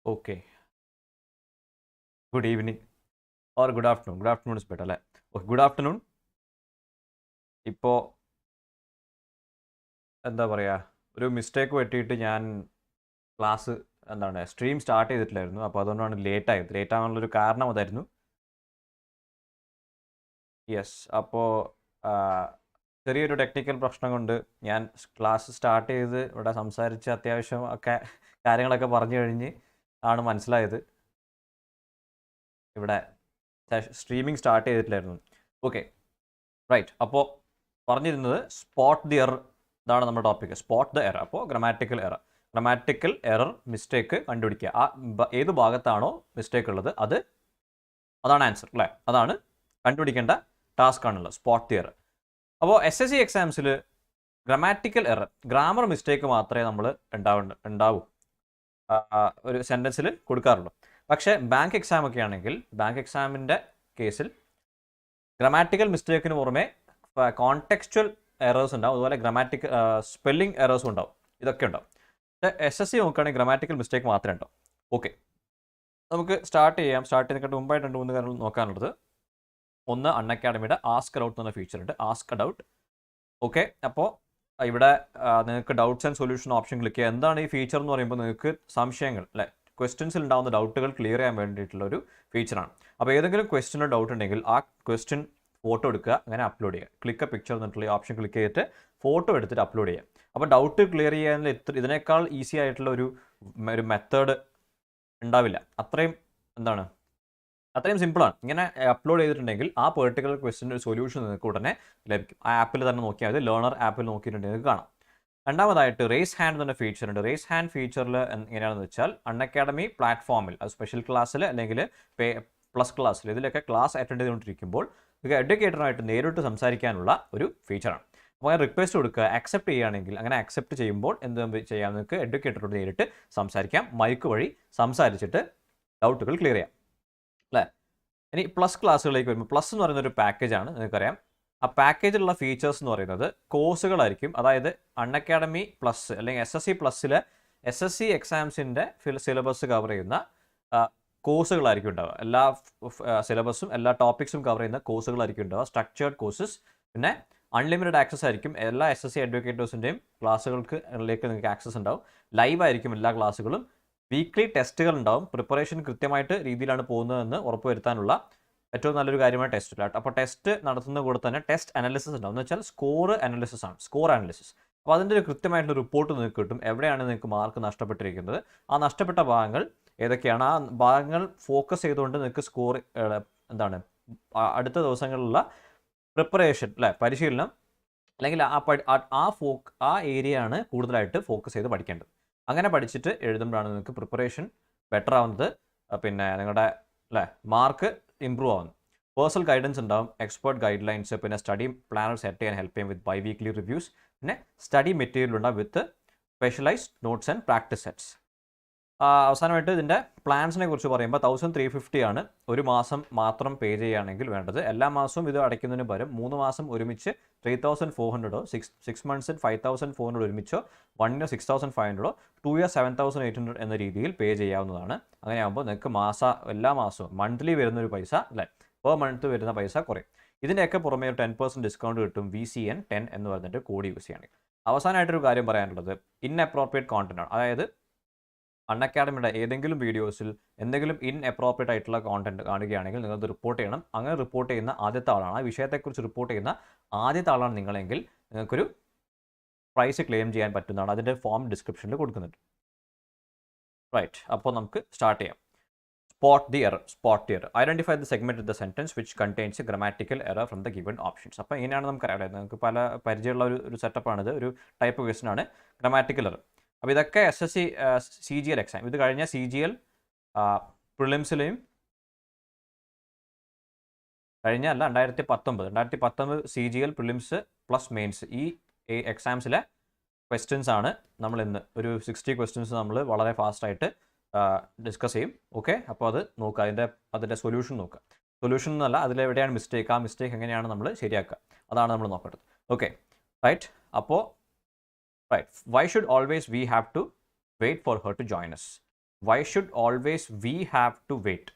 Okay. Good evening or good afternoon. Good afternoon is better. Okay, good afternoon. ഇപ്പോൾ എന്താ പറയുക, ഒരു mistake പറ്റിയിട്ട് ഞാൻ ക്ലാസ് സ്ട്രീം സ്റ്റാർട്ട് ചെയ്തിട്ടില്ലായിരുന്നു. അപ്പോൾ അതുകൊണ്ടാണ് ലേറ്റ് ആവാനുള്ളൊരു കാരണം അതായിരുന്നു. യെസ്, അപ്പോൾ ചെറിയൊരു ടെക്നിക്കൽ പ്രശ്നം കൊണ്ട് ഞാൻ ക്ലാസ് സ്റ്റാർട്ട് ചെയ്ത് ഇവിടെ സംസാരിച്ച് അത്യാവശ്യം ഒക്കെ കാര്യങ്ങളൊക്കെ പറഞ്ഞു കഴിഞ്ഞ് ആണ് മനസ്സിലായത് ഇവിടെ സ്ട്രീമിംഗ് സ്റ്റാർട്ട് ചെയ്തിട്ടില്ലായിരുന്നു. Okay, right. അപ്പോൾ പറഞ്ഞിരുന്നത് സ്പോട്ട് ദി എറർ, ഇതാണ് നമ്മുടെ ടോപ്പിക്, സ്പോട്ട് ദ എറർ. അപ്പോൾ ഗ്രാമാറ്റിക്കൽ എറർ മിസ്റ്റേക്ക് കണ്ടുപിടിക്കുക. ഏത് ഭാഗത്താണോ മിസ്റ്റേക്ക് ഉള്ളത് അതാണ് ആൻസർ അല്ലേ, അതാണ് കണ്ടുപിടിക്കേണ്ട ടാസ്ക് ആണുള്ളത്, സ്പോട്ട് ദി എറർ. അപ്പോൾ SSC എക്സാംസിൽ ഗ്രാമാറ്റിക്കൽ എറർ, ഗ്രാമർ മിസ്റ്റേക്ക് മാത്രമേ നമ്മൾ ഉണ്ടാവൂ ഒരു സെൻറ്റൻസിൽ കൊടുക്കാറുള്ളൂ. പക്ഷേ ബാങ്ക് എക്സാം ഒക്കെ ആണെങ്കിൽ ബാങ്ക് എക്സാമിൻ്റെ കേസിൽ ഗ്രാമാറ്റിക്കൽ മിസ്റ്റേക്കിന് പുറമെ കോണ്ടെക്സ്ച്വൽ എറേഴ്സ് ഉണ്ടാവും, അതുപോലെ സ്പെല്ലിംഗ് എറേഴ്സും ഉണ്ടാവും, ഇതൊക്കെ ഉണ്ടാവും. പക്ഷേ SSC നോക്കുകയാണെങ്കിൽ ഗ്രാമാറ്റിക്കൽ മിസ്റ്റേക്ക് മാത്രമേ ഉണ്ടാവും. ഓക്കെ, നമുക്ക് സ്റ്റാർട്ട് ചെയ്യുന്നതിനെക്കാട്ട് മുമ്പായിട്ട് 2-3 കാര്യങ്ങൾ നോക്കാനുള്ളത്. ഒന്ന്, അൺഅക്കാഡമിയുടെ ആസ്ക് ഔട്ട് എന്ന ഫീച്ചർ ഉണ്ട്, ആസ്ക് ഔട്ട്. ഓക്കെ, അപ്പോൾ ഇവിടെ നിങ്ങൾക്ക് doubts and solution option click ചെയ്യുക. എന്താണ് ഈ ഫീച്ചർ എന്ന് പറയുമ്പോൾ നിങ്ങൾക്ക് സംശയങ്ങൾ ക്വസ്റ്റ്യൻസിൽ ഉണ്ടാകുന്ന ഡൗട്ടുകൾ ക്ലിയർ ചെയ്യാൻ വേണ്ടിയിട്ടുള്ള ഒരു ഫീച്ചറാണ്. അപ്പോൾ ഏതെങ്കിലും ക്വസ്റ്റ്യനോ ഡൗട്ട് ഉണ്ടെങ്കിൽ ആ ക്വസ്റ്റ്യൻ ഫോട്ടോ എടുക്കുക, അങ്ങനെ അപ്ലോഡ് ചെയ്യുക. ക്ലിക്ക് എ പിക്ചർ എന്നിട്ടുള്ള ഓപ്ഷൻ ക്ലിക്ക് ചെയ്തിട്ട് ഫോട്ടോ എടുത്തിട്ട് അപ്ലോഡ് ചെയ്യുക. അപ്പോൾ ഡൗട്ട് ക്ലിയർ ചെയ്യാൻ ഇതിനേക്കാൾ ഈസി ആയിട്ടുള്ള ഒരു മെത്തേഡ് ഉണ്ടാവില്ല. അത്രയും സിമ്പിളാണ്. ഇങ്ങനെ അപ്ലോഡ് ചെയ്തിട്ടുണ്ടെങ്കിൽ ആ പെർട്ടിക്കുലർ ക്വസ്റ്റ്യൻ്റെ സൊല്യൂഷൻ നിങ്ങൾക്ക് ഉടനെ ലഭിക്കും. ആ ആപ്പിൽ തന്നെ നോക്കിയാൽ മതി, ലേണർ ആപ്പിൽ നോക്കിയിട്ടുണ്ടെങ്കിൽ നിങ്ങൾക്ക് കാണാം. രണ്ടാമതായിട്ട് റേസ് ഹാൻഡ് എന്ന ഫീച്ചർ ഉണ്ട്. റേസ് ഹാൻഡ് ഫീച്ചറിൽ എങ്ങനെയാണെന്ന് വെച്ചാൽ അൺഅക്കാഡമി പ്ലാറ്റ്ഫോമിൽ, അത് സ്പെഷ്യൽ ക്ലാസ്സിൽ അല്ലെങ്കിൽ പ്ലസ് ക്ലാസ്സിൽ, ഇതിലൊക്കെ ക്ലാസ് അറ്റൻഡ് ചെയ്തുകൊണ്ടിരിക്കുമ്പോൾ നിങ്ങൾക്ക് എഡ്യൂക്കേറ്ററുമായിട്ട് നേരിട്ട് സംസാരിക്കാനുള്ള ഒരു ഫീച്ചറാണ്. അപ്പോൾ അങ്ങനെ റിക്വസ്റ്റ് കൊടുക്കുക, അക്സെപ്റ്റ് ചെയ്യുകയാണെങ്കിൽ, അങ്ങനെ അക്സെപ്റ്റ് ചെയ്യുമ്പോൾ എന്ത് ചെയ്യാം, നിങ്ങൾക്ക് എഡ്യൂക്കേറ്ററോട് നേരിട്ട് സംസാരിക്കാം, മൈക്ക് വഴി സംസാരിച്ചിട്ട് ഡൗട്ടുകൾ ക്ലിയർ ചെയ്യാം അല്ലേ. ഇനി പ്ലസ് ക്ലാസ്സുകളിലേക്ക് വരുമ്പോൾ, പ്ലസ് എന്ന് പറയുന്ന ഒരു പാക്കേജാണ്, നിങ്ങൾക്കറിയാം. ആ പാക്കേജിലുള്ള ഫീച്ചേഴ്സ് എന്ന് പറയുന്നത് കോഴ്സുകളായിരിക്കും. അതായത് അൺഅക്കാഡമി പ്ലസ് അല്ലെങ്കിൽ SSC പ്ലസ്സിലെ SSC എക്സാംസിൻ്റെ സിലബസ് കവർ ചെയ്യുന്ന കോഴ്സുകളായിരിക്കും ഉണ്ടാവുക. എല്ലാ സിലബസും എല്ലാ ടോപ്പിക്സും കവർ ചെയ്യുന്ന കോഴ്സുകളായിരിക്കും ഉണ്ടാവുക, സ്ട്രക്ചേർഡ് കോഴ്സസ്. പിന്നെ അൺലിമിറ്റഡ് ആക്സസ് ആയിരിക്കും എല്ലാ SSC എഡ്യൂക്കേറ്റേഴ്സിൻ്റെയും ക്ലാസ്സുകൾക്ക് നിങ്ങൾക്ക് ആക്സസ് ഉണ്ടാവും. ലൈവ് ആയിരിക്കും എല്ലാ ക്ലാസ്സുകളും. വീക്ക്ലി ടെസ്റ്റുകൾ ഉണ്ടാവും. പ്രിപ്പറേഷൻ കൃത്യമായിട്ട് രീതിയിലാണ് പോകുന്നതെന്ന് ഉറപ്പുവരുത്താനുള്ള ഏറ്റവും നല്ലൊരു കാര്യമാണ് ടെസ്റ്റ്. അപ്പോൾ ടെസ്റ്റ് നടത്തുന്ന കൂടെ തന്നെ ടെസ്റ്റ് അനാലിസിസ് ഉണ്ടാവും. എന്ന് വെച്ചാൽ സ്കോർ അനാലിസിസ്. അപ്പോൾ അതിൻ്റെ ഒരു കൃത്യമായിട്ടുള്ള റിപ്പോർട്ട് നിങ്ങൾക്ക് കിട്ടും, എവിടെയാണ് നിങ്ങൾക്ക് മാർക്ക് നഷ്ടപ്പെട്ടിരിക്കുന്നത്, ആ നഷ്ടപ്പെട്ട ഭാഗങ്ങൾ ഏതൊക്കെയാണ്, ആ ഭാഗങ്ങൾ ഫോക്കസ് ചെയ്തുകൊണ്ട് നിങ്ങൾക്ക് സ്കോർ അടുത്ത ദിവസങ്ങളിലുള്ള പ്രിപ്പറേഷൻ പരിശീലനം, അല്ലെങ്കിൽ ആ ഏരിയയാണ് കൂടുതലായിട്ട് ഫോക്കസ് ചെയ്ത് പഠിക്കേണ്ടത്. അങ്ങനെ പഠിച്ചിട്ട് എഴുതുമ്പോഴാണ് നിങ്ങൾക്ക് പ്രിപ്പറേഷൻ ബെറ്റർ ആവുന്നത്, പിന്നെ നിങ്ങളുടെ മാർക്ക് ഇമ്പ്രൂവ് ആവുന്നു. പേഴ്സണൽ ഗൈഡൻസ് ഉണ്ടാവും, എക്സ്പേർട്ട് ഗൈഡ് ലൈൻസ്, പിന്നെ സ്റ്റഡി പ്ലാനർ സെറ്റ് ചെയ്യാൻ ഹെൽപ്പ് ചെയ്യും വിത്ത് ബൈ-വീക്ക്ലി റിവ്യൂസ്. പിന്നെ സ്റ്റഡി മെറ്റീരിയൽ ഉണ്ടാവും with specialised notes and practice sets. അവസാനമായിട്ട് ഇതിൻ്റെ പ്ലാൻസിനെ കുറിച്ച് പറയുമ്പോൾ 1350 ആണ് ഒരു മാസം മാത്രം പേ ചെയ്യുകയാണെങ്കിൽ വേണ്ടത്. എല്ലാ മാസവും ഇത് അടയ്ക്കുന്നതിന് പകരം 3 മാസം ഒരുമിച്ച് 3400, 6 മന്ത്സിൽ 5400 ഒരുമിച്ചോ, 1 ഇയർ 6500, 2 ഇയർ 7800 എന്ന രീതിയിൽ പേ ചെയ്യാവുന്നതാണ്. അങ്ങനെയാകുമ്പോൾ നിങ്ങൾക്ക് എല്ലാ മാസവും മന്ത്ലി വരുന്നൊരു പൈസ പെർ മന്ത് വരുന്ന പൈസ കുറയും. ഇതിൻ്റെയൊക്കെ പുറമേ ഒരു 10% ഡിസ്കൗണ്ട് കിട്ടും VCN 10 എന്ന് പറഞ്ഞിട്ട് കോഡ് യൂസ് ചെയ്യുകയാണെങ്കിൽ. അവസാനമായിട്ടൊരു കാര്യം പറയാനുള്ളത് ഇൻഅപ്രോപ്രിയേറ്റ് കോണ്ടന്റ് ആണ്. അതായത് അൺഅക്കാഡമിയുടെ ഏതെങ്കിലും വീഡിയോസിൽ എന്തെങ്കിലും ഇൻഅപ്രോപ്രിയേറ്റ് ആയിട്ടുള്ള കോണ്ടന്റ് കാണുകയാണെങ്കിൽ നിങ്ങളത് റിപ്പോർട്ട് ചെയ്യണം. അങ്ങനെ റിപ്പോർട്ട് ചെയ്യുന്ന ആദ്യത്തെ ആളാണ്, ആ വിഷയത്തെക്കുറിച്ച് റിപ്പോർട്ട് ചെയ്യുന്ന ആദ്യത്തെ ആളാണ് നിങ്ങളെങ്കിൽ നിങ്ങൾക്കൊരു പ്രൈസ് ക്ലെയിം ചെയ്യാൻ പറ്റുന്നതാണ്. അതിൻ്റെ ഫോം ഡിസ്ക്രിപ്ഷനിൽ കൊടുക്കുന്നുണ്ട്. റൈറ്റ്, അപ്പോൾ നമുക്ക് സ്റ്റാർട്ട് ചെയ്യാം. Spot the error. Identify the segment of the sentence which contains grammatical error from the given options. അപ്പോൾ ഇങ്ങനെയാണ് നമുക്കറിയാം, നിങ്ങൾക്ക് പല പരിചയമുള്ള ഒരു സെറ്റപ്പാണിത്, ഒരു ടൈപ്പ് ക്വസ്റ്റൻ ആണ് ഗ്രാമാറ്റിക്കൽ എറർ. അപ്പോൾ ഇതൊക്കെ SSC CGL എക്സാം, ഇത് കഴിഞ്ഞ CGL പ്രിലിംസിലെയും കഴിഞ്ഞ 2019 CGL പ്രിലിംസ് പ്ലസ് മെയിൻസ് ഈ എക്സാംസിലെ ക്വസ്റ്റ്യൻസ് ആണ് നമ്മൾ ഇന്ന് ഒരു 60 ക്വസ്റ്റ്യൻസ് നമ്മൾ വളരെ ഫാസ്റ്റായിട്ട് ഡിസ്കസ് ചെയ്യും. ഓക്കെ, അപ്പോൾ അത് നോക്കുക, അതിൻ്റെ സൊല്യൂഷൻ നോക്കുക. സൊല്യൂഷൻ എന്നല്ല, അതിലെവിടെയാണ് മിസ്റ്റേക്ക്, ആ മിസ്റ്റേക്ക് എങ്ങനെയാണ് നമ്മൾ ശരിയാക്കുക, അതാണ് നമ്മൾ നോക്കേണ്ടത്. Okay, right. അപ്പോൾ why should always we have to wait for her to join us? Why should always we have to wait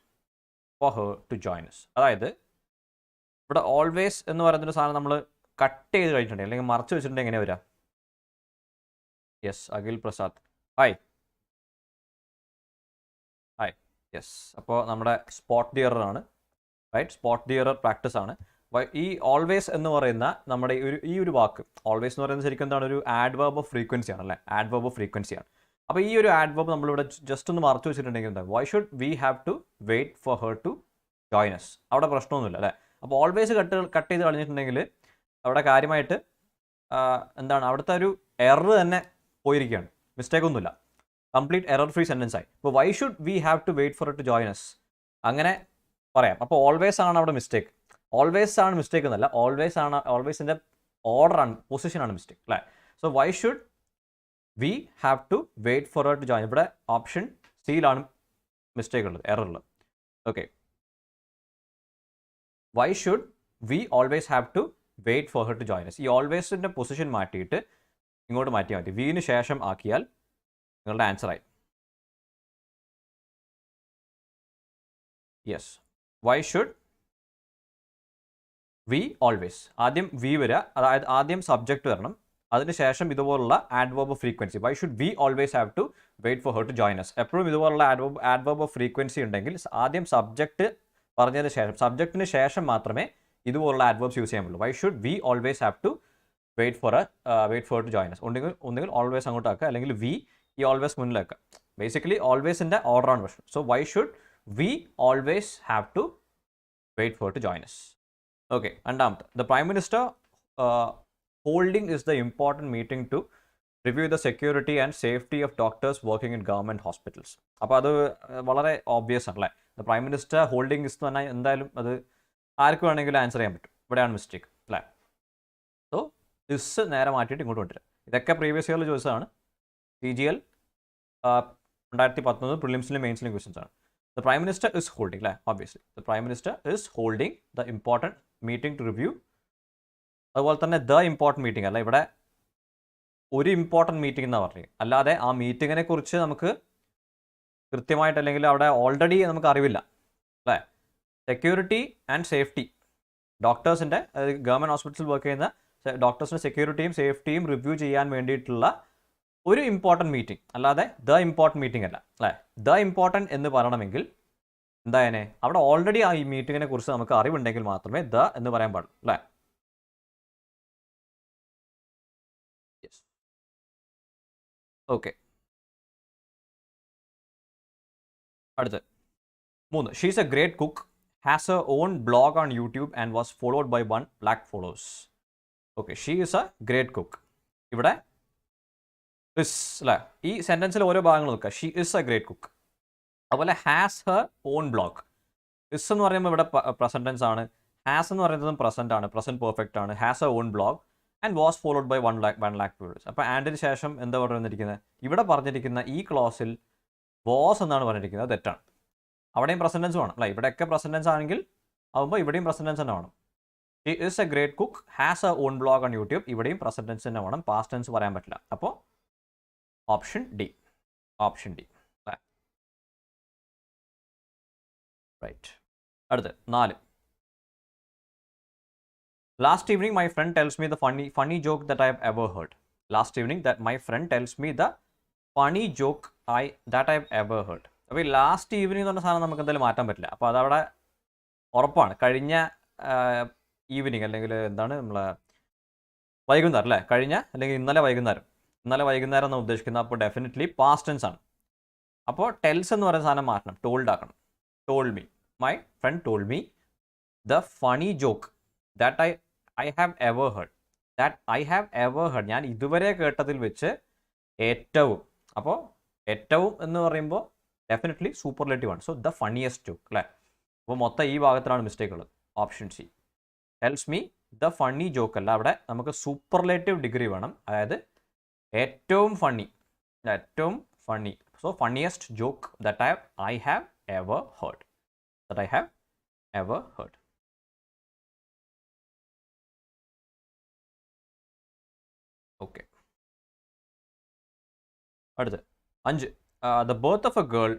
for her to join us? അതായത് ഇവിടെ ഓൾവേസ് എന്ന് പറയുന്നൊരു സാധനം നമ്മൾ കട്ട് ചെയ്ത് കഴിഞ്ഞിട്ടുണ്ടെങ്കിൽ അല്ലെങ്കിൽ മറച്ചു വെച്ചിട്ടുണ്ടെങ്കിൽ എങ്ങനെ വരാം? Yes, Akhil Prasad, hi hi. Yes, അപ്പോൾ നമ്മുടെ സ്പോട്ട് ദി എറർ ആണ്, right? Spot the error practice ആണ്. ഈ ഓൾവേസ് എന്ന് പറയുന്ന നമ്മുടെ ഈ ഒരു വാക്ക്, ഓൾവേസ് എന്ന് പറയുന്നത് ശരിക്കും എന്താണ്? ഒരു ആഡ്വേർബ് ഓഫ് ഫ്രീക്വൻസി ആണ്, അല്ലേ? ആഡ്വേർബ് ഓഫ് ഫ്രീക്വൻസി ആണ്. അപ്പോൾ ഈ ഒരു ആഡ്വേർബ് നമ്മളിവിടെ ജസ്റ്റ് ഒന്ന് മറച്ചു വെച്ചിട്ടുണ്ടെങ്കിൽ എന്താ? Why should we have to wait for her to join us? അവിടെ പ്രശ്നമൊന്നുമില്ല, അല്ലേ? അപ്പോൾ ഓൾവേസ് കട്ട് ചെയ്ത് കളഞ്ഞിട്ടുണ്ടെങ്കിൽ അവിടെ കാര്യമായിട്ട് എന്താണ്? അവിടുത്തെ ഒരു എറർ തന്നെ പോയിരിക്കുകയാണ്, മിസ്റ്റേക്ക് ഒന്നുമില്ല, കംപ്ലീറ്റ് എറർ ഫ്രീ സെൻറ്റൻസ് ആയി. അപ്പോൾ why should we have to wait for to join us അങ്ങനെ പറയാം. അപ്പോൾ ഓൾവേസ് ആണ് അവിടെ മിസ്റ്റേക്ക്. ഓൾവേസ് ആണ് മിസ്റ്റേക്ക് എന്നല്ല, ഓൾവേസ് ആണ്, ഓൾവേസിൻ്റെ ഓർഡർ ആണ്, പൊസിഷനാണ് മിസ്റ്റേക്ക്, അല്ലേ? So why should we have to wait for to join, ഇവിടെ ഓപ്ഷൻ സിയിലാണ് മിസ്റ്റേക്ക് ഉള്ളത്, എറർ ഉള്ളത്. Okay, why should we always have to wait for her to join us? ഈ ഓൾവേസിൻ്റെ പൊസിഷൻ മാറ്റിയിട്ട് ഇങ്ങോട്ട് മാറ്റിയാൽ മതി, വിന് ശേഷം ആക്കിയാൽ നിങ്ങളുടെ ആൻസറായി. Yes, why should we always, ആദ്യം വി വരിക, അതായത് ആദ്യം സബ്ജക്റ്റ് വരണം, അതിനുശേഷം ഇതുപോലുള്ള adverb of frequency. Why should we always have to wait for her to join us? എപ്പോഴും ഇതുപോലുള്ള ആഡ്വേർബ് ഓഫ് ഫ്രീക്വൻസി ഉണ്ടെങ്കിൽ ആദ്യം സബ്ജക്റ്റ് പറഞ്ഞതിന് ശേഷം, സബ്ജക്റ്റിന് ശേഷം മാത്രമേ ഇതുപോലുള്ള ആഡ്വേർബ്സ് യൂസ് ചെയ്യാൻ പറ്റുള്ളൂ. Why should we always have to wait for to join us? ഒന്നുകിൽ ഓൾവേസ് അങ്ങോട്ട് ആക്കുക, അല്ലെങ്കിൽ വി ഈ ഓൾവേസ് മുന്നിലാക്കുക. ബേസിക്കലി ഓൾവേസിൻ്റെ ഓർഡറാണ് പ്രശ്നം. So why should we always have to wait for to join us? Okay, രണ്ടാമത്തെ, the prime minister holding is the important meeting to review the security and safety of doctors working in government hospitals. അപ്പോൾ അത് വളരെ obvious ആണ്, അല്ലേ? The prime minister holding is എന്ന് പറഞ്ഞാൽ എന്തായാലും അത് ആർക്ക് വേണമെങ്കിലും ആൻസർ ചെയ്യാൻ പറ്റും. ഇവിടെയാണ് മിസ്റ്റേക്ക്, അല്ലേ? സോ ഇസ് നേരെ മാറ്റിയിട്ട് ഇങ്ങോട്ട് കൊണ്ടുവരാം. ഇതൊക്കെ പ്രീവിയസ് ഇയറിൽ ചോദിച്ചതാണ്, CGL 2019 പ്രിലിംസിലും മെയിൻസിലും ക്വസ്റ്റ്യൻസ് ആണ്. The Prime Minister is holding, അല്ലേ? Obviously, the Prime Minister is holding the important meeting to review. അതുപോലെ തന്നെ ദ ഇമ്പോർട്ടൻറ്റ് മീറ്റിംഗ് അല്ല, ഇവിടെ ഒരു ഇമ്പോർട്ടൻറ്റ് മീറ്റിംഗ് എന്നാണ് പറഞ്ഞത്, അല്ലാതെ ആ മീറ്റിങ്ങിനെ കുറിച്ച് നമുക്ക് കൃത്യമായിട്ട്, അല്ലെങ്കിൽ അവിടെ ഓൾറെഡി നമുക്ക് അറിവില്ല, അല്ലേ? സെക്യൂരിറ്റി ആൻഡ് സേഫ്റ്റി, ഡോക്ടേഴ്സിൻ്റെ, ഗവൺമെൻറ് ഹോസ്പിറ്റലിൽ വർക്ക് ചെയ്യുന്ന ഡോക്ടേഴ്സിൻ്റെ സെക്യൂരിറ്റിയും സേഫ്റ്റിയും റിവ്യൂ ചെയ്യാൻ വേണ്ടിയിട്ടുള്ള ഒരു ഇമ്പോർട്ടൻറ്റ് മീറ്റിംഗ്, അല്ലാതെ ദ ഇമ്പോർട്ടൻറ്റ് മീറ്റിംഗ് അല്ല, അല്ലേ? ദ ഇമ്പോർട്ടൻറ്റ് എന്ന് പറയണമെങ്കിൽ എന്തായാലേ അവിടെ ഓൾറെഡി ആ ഈ മീറ്റിങ്ങിനെ കുറിച്ച് നമുക്ക് അറിവുണ്ടെങ്കിൽ മാത്രമേ ദ എന്ന് പറയാൻ പാടുള്ളൂ, അല്ലേ? Yes, okay. അടുത്ത് 3, she's a great cook, has a own blog on YouTube and was followed by 1 lakh followers. Okay, she is a great cook. ഇവിടെ ഇസ്, അല്ലേ? ഈ സെൻറ്റൻസിൽ ഓരോ ഭാഗങ്ങൾ നോക്കുക. She is a great cook. അതുപോലെ has her own blog. Is എന്ന് പറയുമ്പോൾ ഇവിടെ പ്രസന്റ് ടെൻസ് ആണ്. ഹാസ് എന്ന് പറയുന്നതും പ്രസന്റ് ആണ്, പ്രസന്റ് പെർഫെക്റ്റ് ആണ്. Has a own blog and was followed by 1 lakh viewers. അപ്പോൾ ആൻഡിന് ശേഷം എന്താ പറഞ്ഞിരിക്കുന്നത്? ഇവിടെ പറഞ്ഞിരിക്കുന്ന ഈ ക്ലോസിൽ വാസ് എന്നാണ് പറഞ്ഞിരിക്കുന്നത്, തെറ്റാണ്. അവിടെയും പ്രസന്റ് ടെൻസ് വേണം, അല്ലേ? ഇവിടെയൊക്കെ പ്രസന്റ് ടെൻസ് ആണെങ്കിൽ ആകുമ്പോൾ ഇവിടെയും പ്രസന്റ് ടെൻസ് തന്നെ വേണം. She is a great cook, has a own blog on YouTube, ഇവിടെയും പ്രസന്റ് ടെൻസ് തന്നെ വേണം, പാസ്റ്റ് ടെൻസ് പറയാൻ പറ്റില്ല. അപ്പോൾ option D, option D, right. അടുത്ത് 4, last evening my friend tells me the funny joke that I have ever heard. Last evening that my friend tells me the funny joke that I have ever heard. അപ്പോൾ ഈ last evening എന്ന് പറഞ്ഞ സാധനം നമുക്ക് എന്തായാലും മാറ്റാൻ പറ്റില്ല. അപ്പോൾ അതവിടെ ഉറപ്പാണ്, കഴിഞ്ഞ ഈവനിങ്, അല്ലെങ്കിൽ എന്താണ് നമ്മളെ വൈകുന്നേരം, അല്ലേ? കഴിഞ്ഞ അല്ലെങ്കിൽ ഇന്നലെ വൈകുന്നേരം എന്നാണ് ഉദ്ദേശിക്കുന്നത്. അപ്പോൾ ഡെഫിനറ്റ്ലി പാസ്റ്റ് ടെൻസ് ആണ്. അപ്പോൾ ടെൽസ് എന്ന് പറയുന്ന സാധനം മാറ്റണം, ടോൾഡ് ആക്കണം. Told me, my friend told me the funny joke that I have ever heard. That I have ever heard, ഞാൻ ഇതുവരെ കേട്ടതിൽ വെച്ച് ഏറ്റവും. അപ്പോൾ ഏറ്റവും എന്ന് പറയുമ്പോൾ ഡെഫിനറ്റ്ലി സൂപ്പർലേറ്റീവ് ആണ്. സോ ദ ഫണിയസ്റ്റ് ജോക്ക്, അല്ലേ? അപ്പോൾ മൊത്തം ഈ ഭാഗത്തിലാണ് മിസ്റ്റേക്ക് ഉള്ളത്. Option C, tells me the funny joke അല്ല, അവിടെ നമുക്ക് സൂപ്പർലേറ്റീവ് ഡിഗ്രി വേണം, അതായത് ഏറ്റവും ഫണ്ണി, ഏറ്റവും funny. So funniest joke that I have ever heard, that I have ever heard. Okay, അടുത്ത് 5, the birth of a girl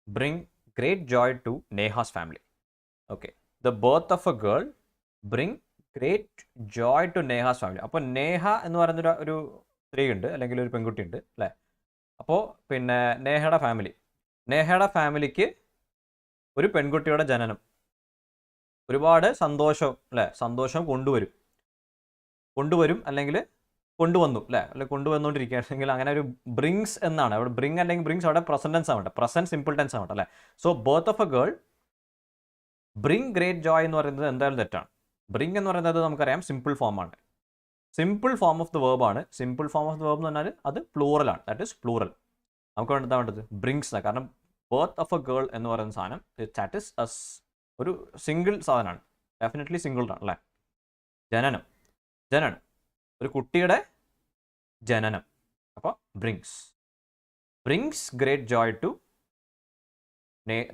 bring great joy to Neha's family. Okay. The birth of a girl bring great joy to Neha's family. അപ്പോൾ നേഹ എന്ന് പറയുന്ന ഒരു സ്ത്രീ ഉണ്ട്, അല്ലെങ്കിൽ ഒരു പെൺകുട്ടി ഉണ്ട് അല്ലേ. അപ്പോൾ പിന്നെ നേഹയുടെ ഫാമിലിക്ക് ഒരു പെൺകുട്ടിയുടെ ജനനം ഒരുപാട് സന്തോഷം അല്ലേ, സന്തോഷം കൊണ്ടുവരും അല്ലെങ്കിൽ കൊണ്ടുവന്നു അല്ലേ, അല്ലെങ്കിൽ കൊണ്ടുവന്നുകൊണ്ടിരിക്കുകയാണെങ്കിൽ അങ്ങനെ ഒരു ബ്രിങ്സ് എന്നാണ് അവിടെ. ബ്രിങ് അല്ലെങ്കിൽ ബ്രിങ്സ് അവിടെ പ്രസൻറ്റൻസ് ആവട്ടെ, പ്രസൻറ്റ് സിമ്പിൾ ടെൻസ് ആവട്ടെ അല്ലേ. So birth of a girl bring great Joy എന്ന് പറയുന്നത് എന്തായാലും തെറ്റാണ്. ബ്രിങ് എന്ന് പറയുന്നത് നമുക്കറിയാം സിമ്പിൾ ഫോമാണ്, simple form of the verb ആണ്. Simple form of the verb എന്ന് പറഞ്ഞാൽ അത് പ്ലൂറലാണ്, ദാറ്റ് ഇസ് പ്ലൂറൽ. നമുക്ക് എന്താ വേണ്ടത്? ബ്രിങ്സ്. കാരണം ബർത്ത് ഓഫ് എ ഗേൾ എന്ന് പറയുന്ന സാധനം ദാറ്റ് ഇസ് ഒരു സിംഗിൾ സാധനമാണ്, ഡെഫിനറ്റ്ലി സിംഗിൾ ആണ് അല്ലേ. ജനനം ഒരു കുട്ടിയുടെ ജനനം. അപ്പോൾ brings great joy to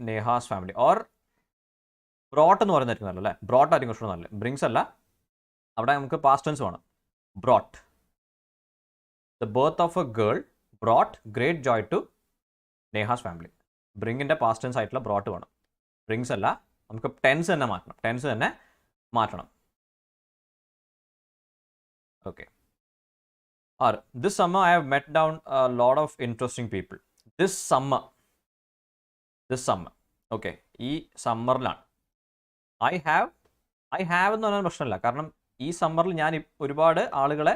Neha's family. Or brought എന്ന് പറയുന്നതായിരിക്കും നല്ലത് അല്ലേ. ബ്രോട്ട് ആയിരിക്കും കുറച്ചുകൂടെ നല്ലത്, ബ്രിങ്സ് അല്ല. അവിടെ നമുക്ക് പാസ്റ്റ് ടെൻസ് വേണം. Brought. The birth of a girl brought great joy to Neha's family. ബ്രിങ്ങിൻ്റെ പാസ്റ്റ് ടെൻസ് ആയിട്ടുള്ള ബ്രോട്ട് വേണം, ബ്രിങ്സ് അല്ല. നമുക്ക് ടെൻസ് തന്നെ മാറ്റണം. Okay. Or this summer I have met down a lot of interesting people. This summer. Okay. ഈ സമ്മറിലാണ്. I have എന്ന് പറയാൻ പ്രശ്നമില്ല. കാരണം ഈ സമ്മറിൽ ഞാൻ ഒരുപാട് ആളുകളെ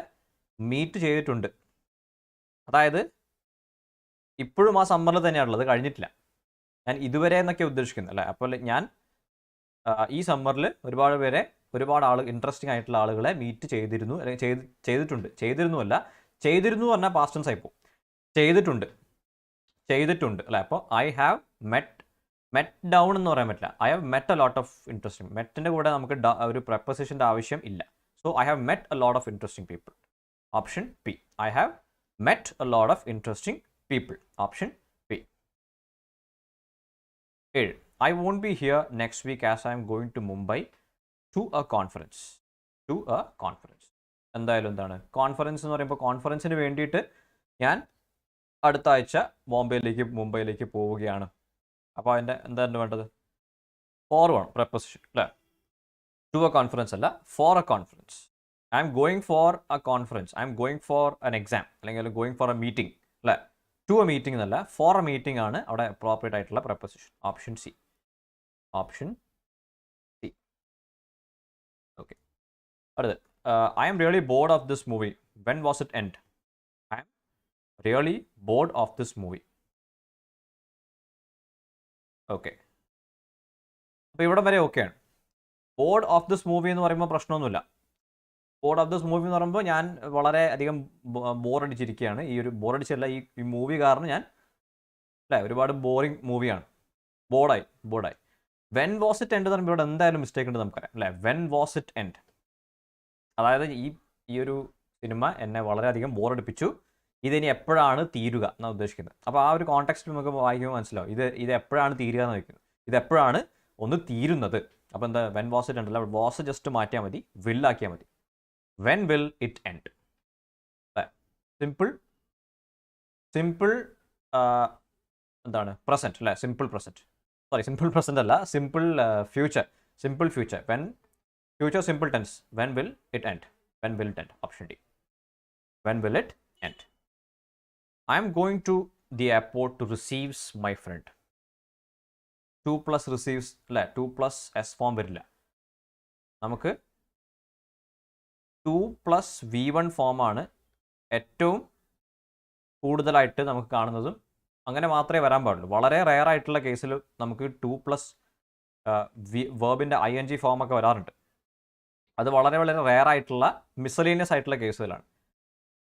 മീറ്റ് ചെയ്തിട്ടുണ്ട്. അതായത് ഇപ്പോഴും ആ സമ്മറിൽ തന്നെയാണുള്ളത്, കഴിഞ്ഞിട്ടില്ല. ഞാൻ ഇതുവരെ എന്നൊക്കെ ഉദ്ദേശിക്കുന്നത് അല്ലേ. അപ്പോൾ ഞാൻ ഈ സമ്മറിൽ ഒരുപാട് ഇൻട്രസ്റ്റിംഗ് ആയിട്ടുള്ള ആളുകളെ മീറ്റ് ചെയ്തിരുന്നു, അല്ലെങ്കിൽ ചെയ്തിരുന്നു പറഞ്ഞാൽ പാസ്റ്റ് ടെൻസ് ആയിപ്പോൾ. ചെയ്തിട്ടുണ്ട് അല്ലേ. അപ്പോൾ ഐ ഹാവ് മെറ്റ് ഡൗൺ എന്ന് പറയാൻ പറ്റില്ല. I have met a lot of interesting. മെറ്റിൻ്റെ കൂടെ നമുക്ക് ഒരു പ്രപ്പോസിഷൻ്റെ ആവശ്യം ഇല്ല. So I have met a lot of interesting people. Option P. I have met a lot of interesting people. Option P. 7. I won't be here next week as I am going to Mumbai to a conference. എന്തായാലും എന്താണ് conference എന്ന് പറയുമ്പോൾ, കോൺഫറൻസിന് വേണ്ടിയിട്ട് ഞാൻ അടുത്ത ആഴ്ച മുംബൈയിലേക്ക് പോവുകയാണ്. അപ്പോൾ അതിൻ്റെ എന്താണ് വേണ്ടത്? ഫോർ വേണം, പ്രപ്പോസിഷൻ അല്ലേ. ടു എ കോൺഫറൻസ് അല്ല, for a conference. I M going for a conference, I M going for an exam, അല്ലെങ്കിൽ ഗോയിങ് ഫോർ എ മീറ്റിംഗ് അല്ലേ. ടു എ മീറ്റിംഗ് എന്നല്ല, ഫോർ എ മീറ്റിംഗ് ആണ് അവിടെ അപ്രോപ്രിയേറ്റ് ആയിട്ടുള്ള preposition. Option C. Okay. അടുത്ത്, I am really bored of this movie. When was it end? I am really bored of this movie. Okay. അപ്പോൾ ഇവിടെ വരെ ഓക്കെയാണ്. ബോർഡ് ഓഫ് ദിസ് മൂവി എന്ന് പറയുമ്പോൾ പ്രശ്നമൊന്നുമില്ല. ബോർഡ് ഓഫ് ദിസ് മൂവി എന്ന് പറയുമ്പോൾ ഞാൻ വളരെ അധികം ബോറടിച്ചിരിക്കുകയാണ്. ഈ ഒരു ബോറടിച്ചല്ല, ഈ മൂവി കാരണം ഞാൻ അല്ലേ ഒരുപാട് ബോറിങ് മൂവിയാണ്. ബോർഡായി. വെൻ വാസ് ഇറ്റ് എൻഡ് എന്ന് പറയുമ്പോൾ ഇവിടെ എന്തായാലും മിസ്റ്റേക്ക് ഉണ്ട് നമുക്കറിയാം അല്ലേ. വെൻ വാസ് ഇറ്റ് എൻഡ്, അതായത് ഈ ഒരു സിനിമ എന്നെ വളരെയധികം ബോറടിപ്പിച്ചു, ഇതിനി എപ്പോഴാണ് തീരുക എന്നാണ് ഉദ്ദേശിക്കുന്നത്. അപ്പോൾ ആ ഒരു കോൺടെക്സ്റ്റ് നമുക്ക് വായിക്കുമ്പോൾ മനസ്സിലാവും ഇത് എപ്പോഴാണ് തീരുക എന്ന് ചോദിക്കുന്നത്. ഇതെപ്പോഴാണ് ഒന്ന് തീരുന്നത്. അപ്പോൾ എന്താ, വെൻ വാസ് ഇറ്റ് എൻഡ് അല്ല, വാസ് ജസ്റ്റ് മാറ്റിയാൽ മതി, വില്ലാക്കിയാൽ മതി. When will it end. Simple എന്താണ്, പ്രസൻറ്റ് അല്ലേ. സിമ്പിൾ പ്രസൻറ്റ് അല്ല, simple future. When future simple tense. When will it end. Option D. When will it end. I M going to the airport to receives my friend. 2+ receives അല്ലേ, 2+ S form വരില്ല. നമുക്ക് 2+ V1 ഫോമാണ് ഏറ്റവും കൂടുതലായിട്ട് നമുക്ക് കാണുന്നതും. അങ്ങനെ മാത്രമേ വരാൻ പാടുള്ളൂ. വളരെ റെയർ ആയിട്ടുള്ള കേസിൽ നമുക്ക് 2+ വേർബിൻ്റെ ING ഫോമൊക്കെ വരാറുണ്ട്. അത് വളരെ റെയർ ആയിട്ടുള്ള മിസലേനിയസ് ആയിട്ടുള്ള കേസുകളാണ്.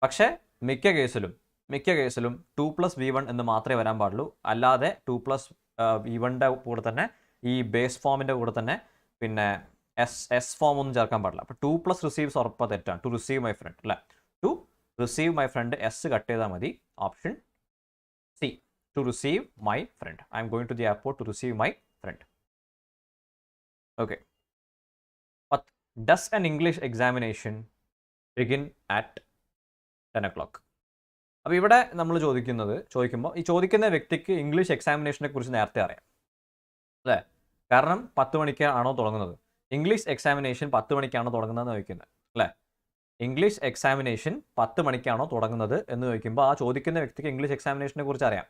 പക്ഷേ മിക്ക കേസിലും 2+ V1 എന്ന് മാത്രമേ വരാൻ പാടുള്ളൂ. അല്ലാതെ 2+ V1ൻ്റെ കൂടെ തന്നെ ഈ ബേസ് ഫോമിൻ്റെ കൂടെ തന്നെ പിന്നെ എസ് ഫോം ഒന്നും ചേർക്കാൻ പാടില്ല. അപ്പോൾ 2+ റിസീവ്സ് ഉറപ്പാണ് തെറ്റാണ്. ടു റിസീവ് മൈ ഫ്രണ്ട് അല്ല, to receive my friend S cut ചെയ്താൽ മതി. Option C. To receive my friend. I am going to the airport to receive my friend. Okay. But does an English examination begin at 10 o'clock? അപ്പോൾ ഇവിടെ നമ്മൾ ചോദിക്കുമ്പോൾ ഈ ചോദിക്കുന്ന വ്യക്തിക്ക് English എക്സാമിനേഷനെ കുറിച്ച് നേരത്തെ അറിയാം അല്ലേ? കാരണം 10 മണിക്കാണോ തുടങ്ങുന്നത്? ഇംഗ്ലീഷ് എക്സാമിനേഷൻ 10 മണിക്കാണോ തുടങ്ങുന്നതെന്ന് ചോദിക്കുന്നത് അല്ലേ? ഇംഗ്ലീഷ് എക്സാമിനേഷൻ 10 മണിക്കാണോ തുടങ്ങുന്നത് എന്ന് ചോദിക്കുമ്പോൾ ആ ചോദിക്കുന്ന വ്യക്തിക്ക് ഇംഗ്ലീഷ് എക്സാമിനേഷനെ കുറിച്ച് അറിയാം.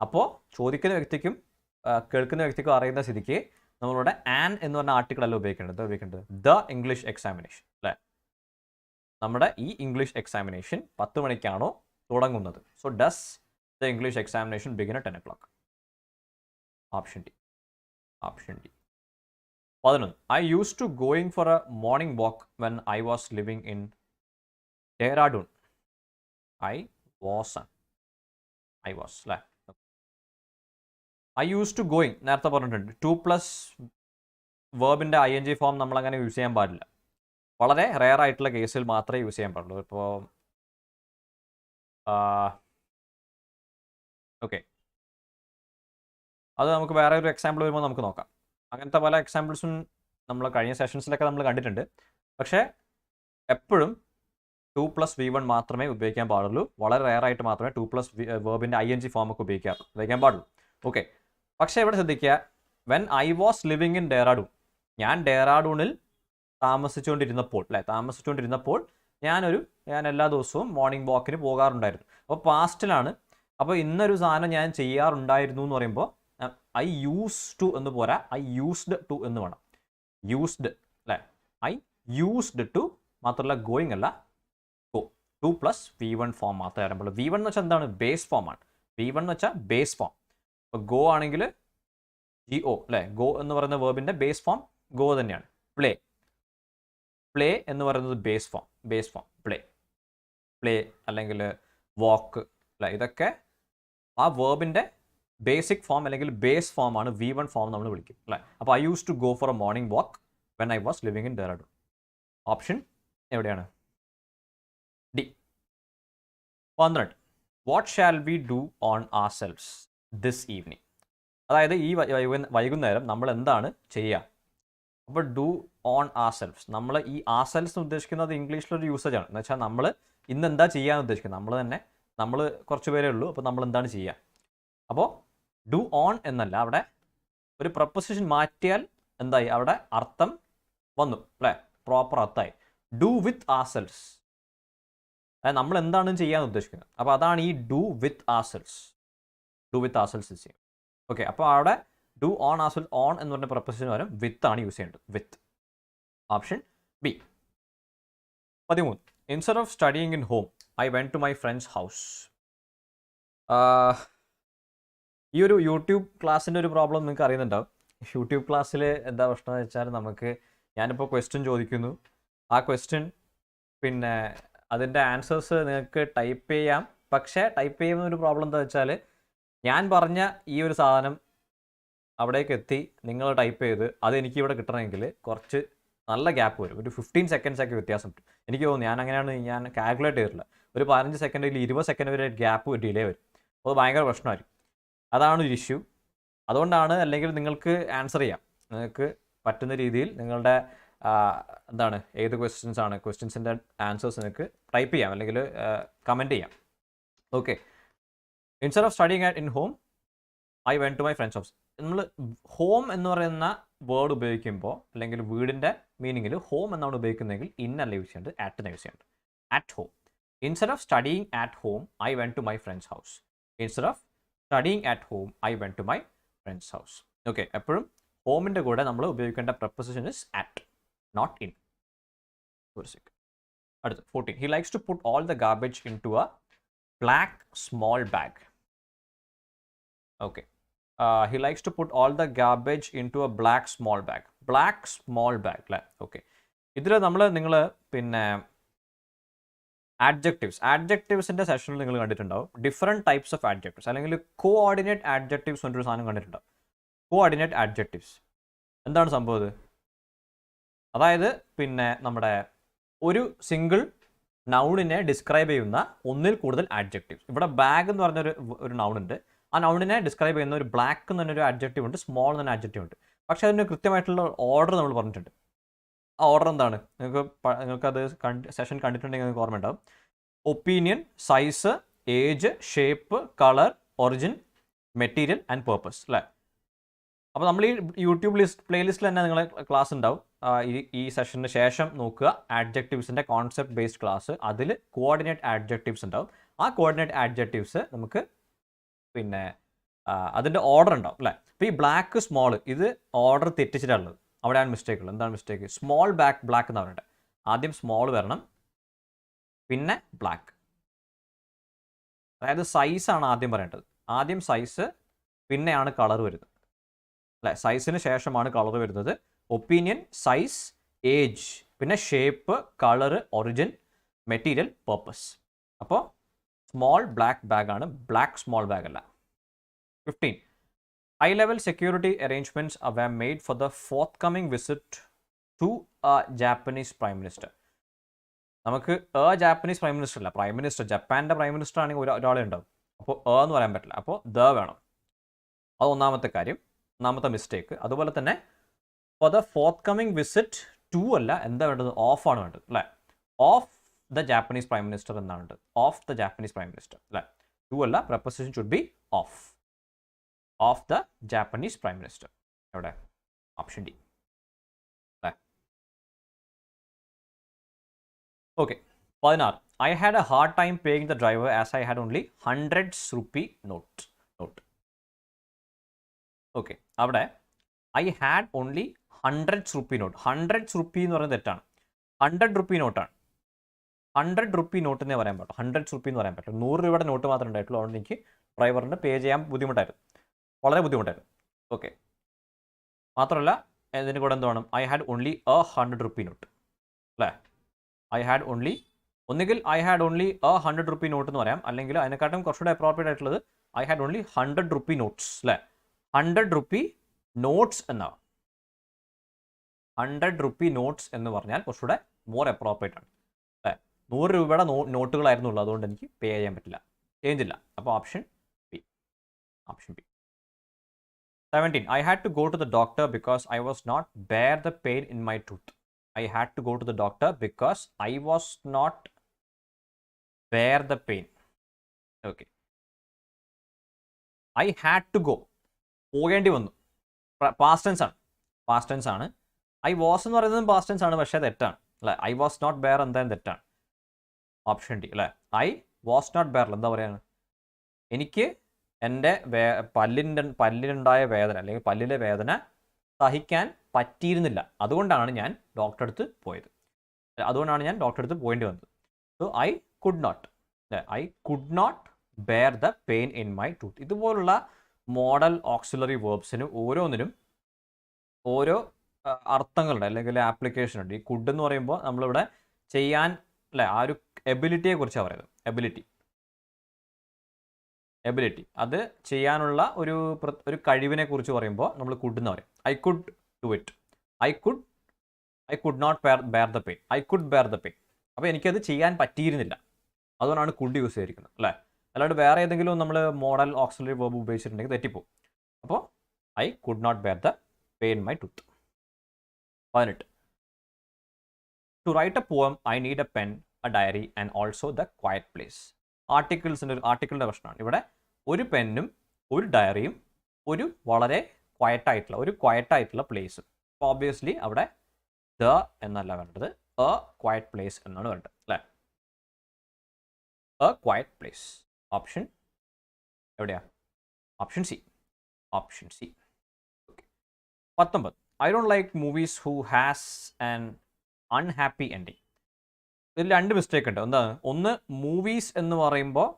അപ്പോൾ ചോദിക്കുന്ന വ്യക്തിക്കും കേൾക്കുന്ന വ്യക്തിക്കും അറിയുന്ന സ്ഥിതിക്ക് നമ്മളുടെ ആൻ എന്ന് പറഞ്ഞ ആർട്ടിക്കിൾ അല്ല ഉപയോഗിക്കേണ്ടത് ദ ഇംഗ്ലീഷ് എക്സാമിനേഷൻ അല്ലേ? നമ്മുടെ ഈ ഇംഗ്ലീഷ് എക്സാമിനേഷൻ 10 മണിക്കാണോ തുടങ്ങുന്നത്? So does the English examination begin at 10 o'clock? Option D. 11. I used to going for a morning walk when I was living in Dehradun. I was അല്ലേ? I used to going നേരത്തെ പറഞ്ഞിട്ടുണ്ട്. 2+ വേർബിൻ്റെ ING form നമ്മളങ്ങനെ use ചെയ്യാൻ പാടില്ല. വളരെ rare ആയിട്ടുള്ള കേസിൽ മാത്രമേ യൂസ് ചെയ്യാൻ പാടുള്ളൂ. ഇപ്പോൾ ഓക്കെ, അത് നമുക്ക് വേറെ ഒരു എക്സാമ്പിൾ വരുമ്പോൾ നമുക്ക് നോക്കാം. അങ്ങനത്തെ പല എക്സാമ്പിൾസും നമ്മൾ കഴിഞ്ഞ സെഷൻസിലൊക്കെ നമ്മൾ കണ്ടിട്ടുണ്ട്. പക്ഷേ എപ്പോഴും 2+ V1 മാത്രമേ ഉപയോഗിക്കാൻ പാടുള്ളൂ. വളരെ റെയർ ആയിട്ട് മാത്രമേ 2+ വേർബിൻ്റെ ING ഫോമൊക്കെ ഉപയോഗിക്കാൻ പാടുള്ളൂ. ഓക്കെ, പക്ഷേ ഇവിടെ ശ്രദ്ധിക്കുക, when I was living in Dehradun, ഞാൻ ഡെഹ്റാഡൂണിൽ താമസിച്ചുകൊണ്ടിരുന്നപ്പോൾ ഞാൻ എല്ലാ ദിവസവും മോർണിംഗ് വാക്കിന് പോകാറുണ്ടായിരുന്നു. അപ്പോൾ പാസ്റ്റിലാണ്. അപ്പോൾ ഇന്നൊരു സാധനം ഞാൻ ചെയ്യാറുണ്ടായിരുന്നു എന്ന് പറയുമ്പോൾ ഐ യൂസ് ടു എന്ന് പോരാ, ഐ യൂസ്ഡ് ടു എന്ന് വേണം. യൂസ്ഡ് അല്ലേ? ഐ യൂസ്ഡ് ടു മാത്രമല്ല, ഗോയിങ് അല്ല, ഗോ. 2+ V1 ഫോം മാത്രമേ അറിയുള്ളൂ. V1 എന്ന് വെച്ചാൽ എന്താണ്? ബേസ് ഫോമാണ്. V1 എന്ന് വെച്ചാൽ ബേസ് ഫോം. ഇപ്പോൾ ഗോ ആണെങ്കിൽ GO അല്ലേ? ഗോ എന്ന് പറയുന്ന വേർബിൻ്റെ ബേസ് ഫോം ഗോ തന്നെയാണ്. പ്ലേ എന്ന് പറയുന്നത് ബേസ് ഫോം പ്ലേ അല്ലെങ്കിൽ വാക്ക് അല്ലേ? ഇതൊക്കെ ആ വേർബിൻ്റെ ബേസിക് ഫോം അല്ലെങ്കിൽ ബേസ് ഫോമാണ്. V1 ഫോം നമ്മൾ വിളിക്കും അല്ലേ? അപ്പോൾ I used to go for a morning walk when I was living in Dehradun. Option എവിടെയാണ്? D. 12. What shall we do on ourselves this evening? അതായത് ഈ വൈകുന്നേരം നമ്മൾ എന്താണ് ചെയ്യുക? അപ്പോൾ ഡു ഓൺ ആർ സെൽഫ്സ്, നമ്മൾ ഈ ആർ സെൽഫ്സ് ഉദ്ദേശിക്കുന്നത് ഇംഗ്ലീഷിലൊരു യൂസേജാണ്. എന്ന് വെച്ചാൽ നമ്മൾ ഇന്ന് എന്താ ചെയ്യാൻ ഉദ്ദേശിക്കുന്നത്? നമ്മൾ കുറച്ച് പേരേ ഉള്ളൂ. അപ്പോൾ നമ്മൾ എന്താണ് ചെയ്യുക? അപ്പോൾ ഡു ഓൺ എന്നല്ല, അവിടെ ഒരു പ്രപ്പോസിഷൻ മാറ്റിയാൽ എന്തായി? അവിടെ അർത്ഥം വന്നു അല്ലേ? പ്രോപ്പർ അർത്ഥമായി. ഡു വിത്ത് ആർ സെൽഫ്സ്, അതായത് നമ്മൾ എന്താണ് ചെയ്യാൻ ഉദ്ദേശിക്കുന്നത്. അപ്പോൾ അതാണ് ഈ ഡു വിത്ത് ആർ സെൽഫ്സ് ചെയ്യും. ഓക്കെ, അപ്പോൾ അവിടെ do on ourself, on എന്ന് പറഞ്ഞ പ്രപ്പോസിഷൻ വരും വിത്ത് ആണ് യൂസ് ചെയ്യേണ്ടത്. With. Option B. 13. Instead of studying in home I went to my friends house. ഈ ഒരു യൂട്യൂബ് ക്ലാസ്സിൻ്റെ ഒരു പ്രോബ്ലം നിങ്ങൾക്ക് അറിയുന്നുണ്ടാവും. യൂട്യൂബ് ക്ലാസ്സിൽ എന്താ പ്രശ്നം എന്ന് വെച്ചാൽ, ഞാനിപ്പോൾ ക്വസ്റ്റ്യൻ ചോദിക്കുന്നു, ആ ക്വസ്റ്റ്യൻ പിന്നെ അതിൻ്റെ ആൻസേഴ്സ് നിങ്ങൾക്ക് ടൈപ്പ് ചെയ്യാം. പക്ഷേ ടൈപ്പ് ചെയ്യുന്ന ഒരു പ്രോബ്ലം എന്താ വെച്ചാൽ, ഞാൻ പറഞ്ഞ ഈ ഒരു സാധനം അവിടേക്ക് എത്തി നിങ്ങൾ ടൈപ്പ് ചെയ്ത് അതെനിക്ക് ഇവിടെ കിട്ടണമെങ്കിൽ കുറച്ച് നല്ല ഗ്യാപ്പ് വരും. ഒരു 15 seconds ഒക്കെ വ്യത്യാസം കിട്ടും. എനിക്ക് തോന്നുന്നു ഞാൻ കാൽക്കുലേറ്റ് ചെയ്തിട്ടില്ല. ഒരു 15 സെക്കൻഡ് 20 സെക്കൻഡ് വരെ ഗ്യാപ്പ് ഡിലേ വരും. അത് ഭയങ്കര പ്രശ്നമായിരിക്കും. അതാണ് ഒരു ഇഷ്യൂ. അതുകൊണ്ടാണ്, അല്ലെങ്കിൽ നിങ്ങൾക്ക് ആൻസർ ചെയ്യാം, നിങ്ങൾക്ക് പറ്റുന്ന രീതിയിൽ നിങ്ങളുടെ ഏത് ക്വസ്റ്റ്യൻസിൻ്റെ ആൻസേഴ്സ് നിങ്ങൾക്ക് ടൈപ്പ് ചെയ്യാം അല്ലെങ്കിൽ കമൻറ്റ് ചെയ്യാം. Okay, instead of studying in home I went to my friends house. നമ്മൾ ഹോം എന്ന് പറയുന്ന വേർഡ് ഉപയോഗിക്കുമ്പോൾ, അല്ലെങ്കിൽ വീടിൻ്റെ മീനിങ്ങിൽ ഹോം എന്നാണ് ഉപയോഗിക്കുന്നതെങ്കിൽ ഇന്നല്ല യൂസ് ചെയ്യേണ്ടത്, ആറ്റ് യൂസ് ചെയ്യേണ്ടത്. At home. Instead of studying at home I went to my friends house. Instead of studying at home I went to my friends house. Okay, എപ്പോഴും ഹോമിൻ്റെ കൂടെ നമ്മൾ ഉപയോഗിക്കേണ്ട preposition is at, not in. അടുത്ത് 14. He likes to put all the garbage in to a black small bag. Okay, he likes to put all the garbage into a black small bag. അല്ലേ? Okay, ഇതിൽ നിങ്ങൾ പിന്നെ ആഡ്ജക്റ്റീവ്സിൻ്റെ സെഷനിൽ നിങ്ങൾ കണ്ടിട്ടുണ്ടാവും. Different types of adjectives, അല്ലെങ്കിൽ coordinate adjectives എന്നൊരു സാധനം കണ്ടിട്ടുണ്ടാവും. കോഓർഡിനേറ്റ് ആഡ്ജക്റ്റീവ്സ് എന്താണ് സംഭവം? അതായത് പിന്നെ നമ്മുടെ ഒരു സിംഗിൾ നൗണിനെ ഡിസ്ക്രൈബ് ചെയ്യുന്ന ഒന്നിൽ കൂടുതൽ ആഡ്ജക്റ്റീവ്സ്. ഇവിടെ ബാഗ് എന്ന് പറഞ്ഞൊരു നൗണുണ്ട്. ആ നൗണിനെ ഡിസ്ക്രൈബ് ചെയ്യുന്ന ഒരു ബ്ലാക്ക് എന്ന് പറഞ്ഞൊരു ആഡ്ജക്റ്റീവ് ഉണ്ട്, സ്മോൾ എന്നൊരു ആഡ്ജക്റ്റീവ് ഉണ്ട്. പക്ഷേ അതിന് കൃത്യമായിട്ടുള്ള ഓർഡർ നമ്മൾ പറഞ്ഞിട്ടുണ്ട്. ആ ഓർഡർ എന്താണ്? നിങ്ങൾക്കത് സെഷൻ കണ്ടിട്ടുണ്ടെങ്കിൽ നിങ്ങൾക്ക് ഓർമ്മ ഉണ്ടാവും. Opinion, size, age, shape, colour, origin, material and purpose അല്ലേ. അപ്പോൾ നമ്മൾ ഈ യൂട്യൂബ് പ്ലേലിസ്റ്റിൽ തന്നെ നിങ്ങളെ ക്ലാസ് ഉണ്ടാവും. ഈ സെഷന് ശേഷം നോക്കുക, ആഡ്ജക്റ്റീവ്സിൻ്റെ കോൺസെപ്റ്റ് ബേസ്ഡ് ക്ലാസ്. അതിൽ കോർഡിനേറ്റ് ആഡ്ജക്റ്റീവ്സ് ഉണ്ടാവും. ആ കോർഡിനേറ്റ് ആഡ്ജക്റ്റീവ്സ് നമുക്ക് പിന്നെ അതിൻ്റെ ഓർഡർ ഉണ്ടാവും അല്ലേ. അപ്പോൾ ഈ ബ്ലാക്ക് സ്മോൾ ഇത് ഓർഡർ തെറ്റിച്ചിട്ടുള്ളത്, അവിടെയാണ് മിസ്റ്റേക്ക് ഉള്ളത്. എന്താണ് മിസ്റ്റേക്ക്? സ്മോൾ ബ്ലാക്ക് എന്ന് പറയട്ടെ. ആദ്യം സ്മോൾ വരണം, പിന്നെ ബ്ലാക്ക്. അതായത് സൈസാണ് ആദ്യം പറയേണ്ടത്. ആദ്യം സൈസ്, പിന്നെയാണ് കളർ വരുന്നത് അല്ലേ. സൈസിന് ശേഷമാണ് കളർ വരുന്നത്. ഒപ്പീനിയൻ, സൈസ്, ഏജ്, പിന്നെ shape, colour, origin, material, purpose. അപ്പോൾ സ്മോൾ ബ്ലാക്ക് ബാഗാണ്, ബ്ലാക്ക് സ്മോൾ ബാഗ് അല്ല. 15. High level security arrangements were made for the forthcoming visit to a Japanese Prime Minister. നമുക്ക് ജാപ്പനീസ് പ്രൈം മിനിസ്റ്റർ അല്ല, prime minister. ജപ്പാൻ്റെ prime minister ആണെങ്കിൽ ഒരാളെ ഉണ്ടാവും. അപ്പോൾ എന്ന് പറയാൻ പറ്റില്ല, അപ്പോൾ വേണം. അത് ഒന്നാമത്തെ കാര്യം, ഒന്നാമത്തെ മിസ്റ്റേക്ക്. അതുപോലെ തന്നെ for the forthcoming visit to അല്ല, എന്താ വേണ്ടത്? ഓഫ് ആണ് വേണ്ടത് അല്ലേ. Of the Japanese prime minister എന്നാണ് വേണ്ടത്. Of the Japanese prime minister അല്ലേ. ടു അല്ല, preposition should be of. Of the Japanese prime minister. എവിടെ? ഓപ്ഷൻ ഡി അല്ലേ. Okay. 16. I had a hard time paying the driver as I had only 100 rupee note. Okay, അവിടെ I had only 100 rupee note. 100 rupee എന്ന് പറയുന്നത് തെറ്റാണ്. 100 rupee നോട്ടാണ്. 100 rupee not എന്നേ പറയാൻ പറ്റും. 100 rupee എന്ന് പറയാൻ പറ്റും. 100 രൂപയുടെ നോട്ട് മാത്രമേ ഉണ്ടായിട്ടുള്ളൂ. അതുകൊണ്ട് എനിക്ക് ഡ്രൈവറിന് പേ ചെയ്യാൻ ബുദ്ധിമുട്ടായിരുന്നു, വളരെ ബുദ്ധിമുട്ടായിരുന്നു. ഓക്കെ, മാത്രമല്ല ഇതിന് കൂടെ എന്ത് വേണം? I had only 100 rupee note അല്ലേ. ഐ ഹാഡ് ഓൺലി, ഒന്നുകിൽ I had only 100 rupee note എന്ന് പറയാം, അല്ലെങ്കിൽ അതിനെക്കാട്ടും കുറച്ചുകൂടെ അപ്രോപ്രിയേറ്റ് ആയിട്ടുള്ളത് I had only 100 rupee notes അല്ലേ. 100 rupee നോട്ട്സ് എന്നാണ്. 100 rupee നോട്ട്സ് എന്ന് പറഞ്ഞാൽ കുറച്ചുകൂടെ മോർ അപ്രോപ്രിയേറ്റ് ആണ് അല്ലേ. 100 രൂപയുടെ നോട്ടുകളായിരുന്നുള്ളൂ, അതുകൊണ്ട് എനിക്ക് പേ ചെയ്യാൻ പറ്റില്ല, ചേഞ്ച് ഇല്ല. അപ്പോൾ option B. 17. I had to go to the doctor because I was not bear the pain in my tooth. I had to go to the doctor because I was not bear the pain. Okay. I had to go. പോകേണ്ടി വന്നു. Past tense ആണ്. I was എന്ന് പറയുന്നത് past tense ആണ്, പക്ഷേ തെറ്റാണ് അല്ലേ. I was not bear എന്തായാലും തെറ്റാണ്. ഓപ്ഷൻ ഡി അല്ലേ. ഐ വാസ് നോട്ട് ബെയർ എന്താ പറയുക? എനിക്ക് എൻ്റെ പല്ലിനുണ്ടായ വേദന അല്ലെങ്കിൽ പല്ലിലെ വേദന സഹിക്കാൻ പറ്റിയിരുന്നില്ല, അതുകൊണ്ടാണ് ഞാൻ ഡോക്ടറെ അടുത്ത് പോയത്. അതുകൊണ്ടാണ് ഞാൻ ഡോക്ടറെ അടുത്ത് പോകേണ്ടി വന്നത്. സോ ഐ കുഡ് നോട്ട് അല്ലേ. I could not bear the pain in my tooth. ഇതുപോലുള്ള മോഡൽ ഓക്സിലറി വേർബ്സിന് ഓരോന്നിനും ഓരോ അർത്ഥങ്ങളുണ്ട് അല്ലെങ്കിൽ ആപ്ലിക്കേഷൻ ഉണ്ട്. ഈ കുഡ് എന്ന് പറയുമ്പോൾ നമ്മളിവിടെ ചെയ്യാൻ അല്ലേ, ആ ഒരു എബിലിറ്റിയെ കുറിച്ചാണ് പറയുന്നത്. എബിലിറ്റി അത് ചെയ്യാനുള്ള ഒരു കഴിവിനെ കുറിച്ച് പറയുമ്പോൾ നമ്മൾ കുഡ് എന്ന് പറയും. I could do it. I could not bear the pain. I could bear the pain. അപ്പോൾ എനിക്കത് ചെയ്യാൻ പറ്റിയിരുന്നില്ല, അതുകൊണ്ടാണ് കുഡ് യൂസ് ചെയ്തിരിക്കുന്നത് അല്ലേ. അല്ലാണ്ട് വേറെ ഏതെങ്കിലും നമ്മൾ മോഡൽ ഓക്സിലറി വേർബ് ഉപയോഗിച്ചിട്ടുണ്ടെങ്കിൽ തെറ്റിപ്പോവും. അപ്പോൾ I could not bear the pain my tooth. 18. To write a poem I need a pen, a diary and also the quiet place. ആർട്ടിക്കിളിൻ്റെ പ്രശ്നമാണ്. ഇവിടെ ഒരു പെന്നും ഒരു ഡയറിയും ഒരു വളരെ ക്വയറ്റായിട്ടുള്ള പ്ലേസും. അപ്പോൾ ഓബ്വിയസ്ലി അവിടെ ദ എന്നല്ല വേണ്ടത്, എ ക്വയറ്റ് പ്ലേസ് എന്നാണ് വേണ്ടത് അല്ലേ. A quiet place. ഓപ്ഷൻ എവിടെയാ? Option C. Okay. 19. I don't like movies who has an unhappy ending. ഇതിൽ 2 മിസ്റ്റേക്ക് ഉണ്ട്. എന്താണ്? ഒന്ന്, മൂവീസ് എന്ന് പറയുമ്പോൾ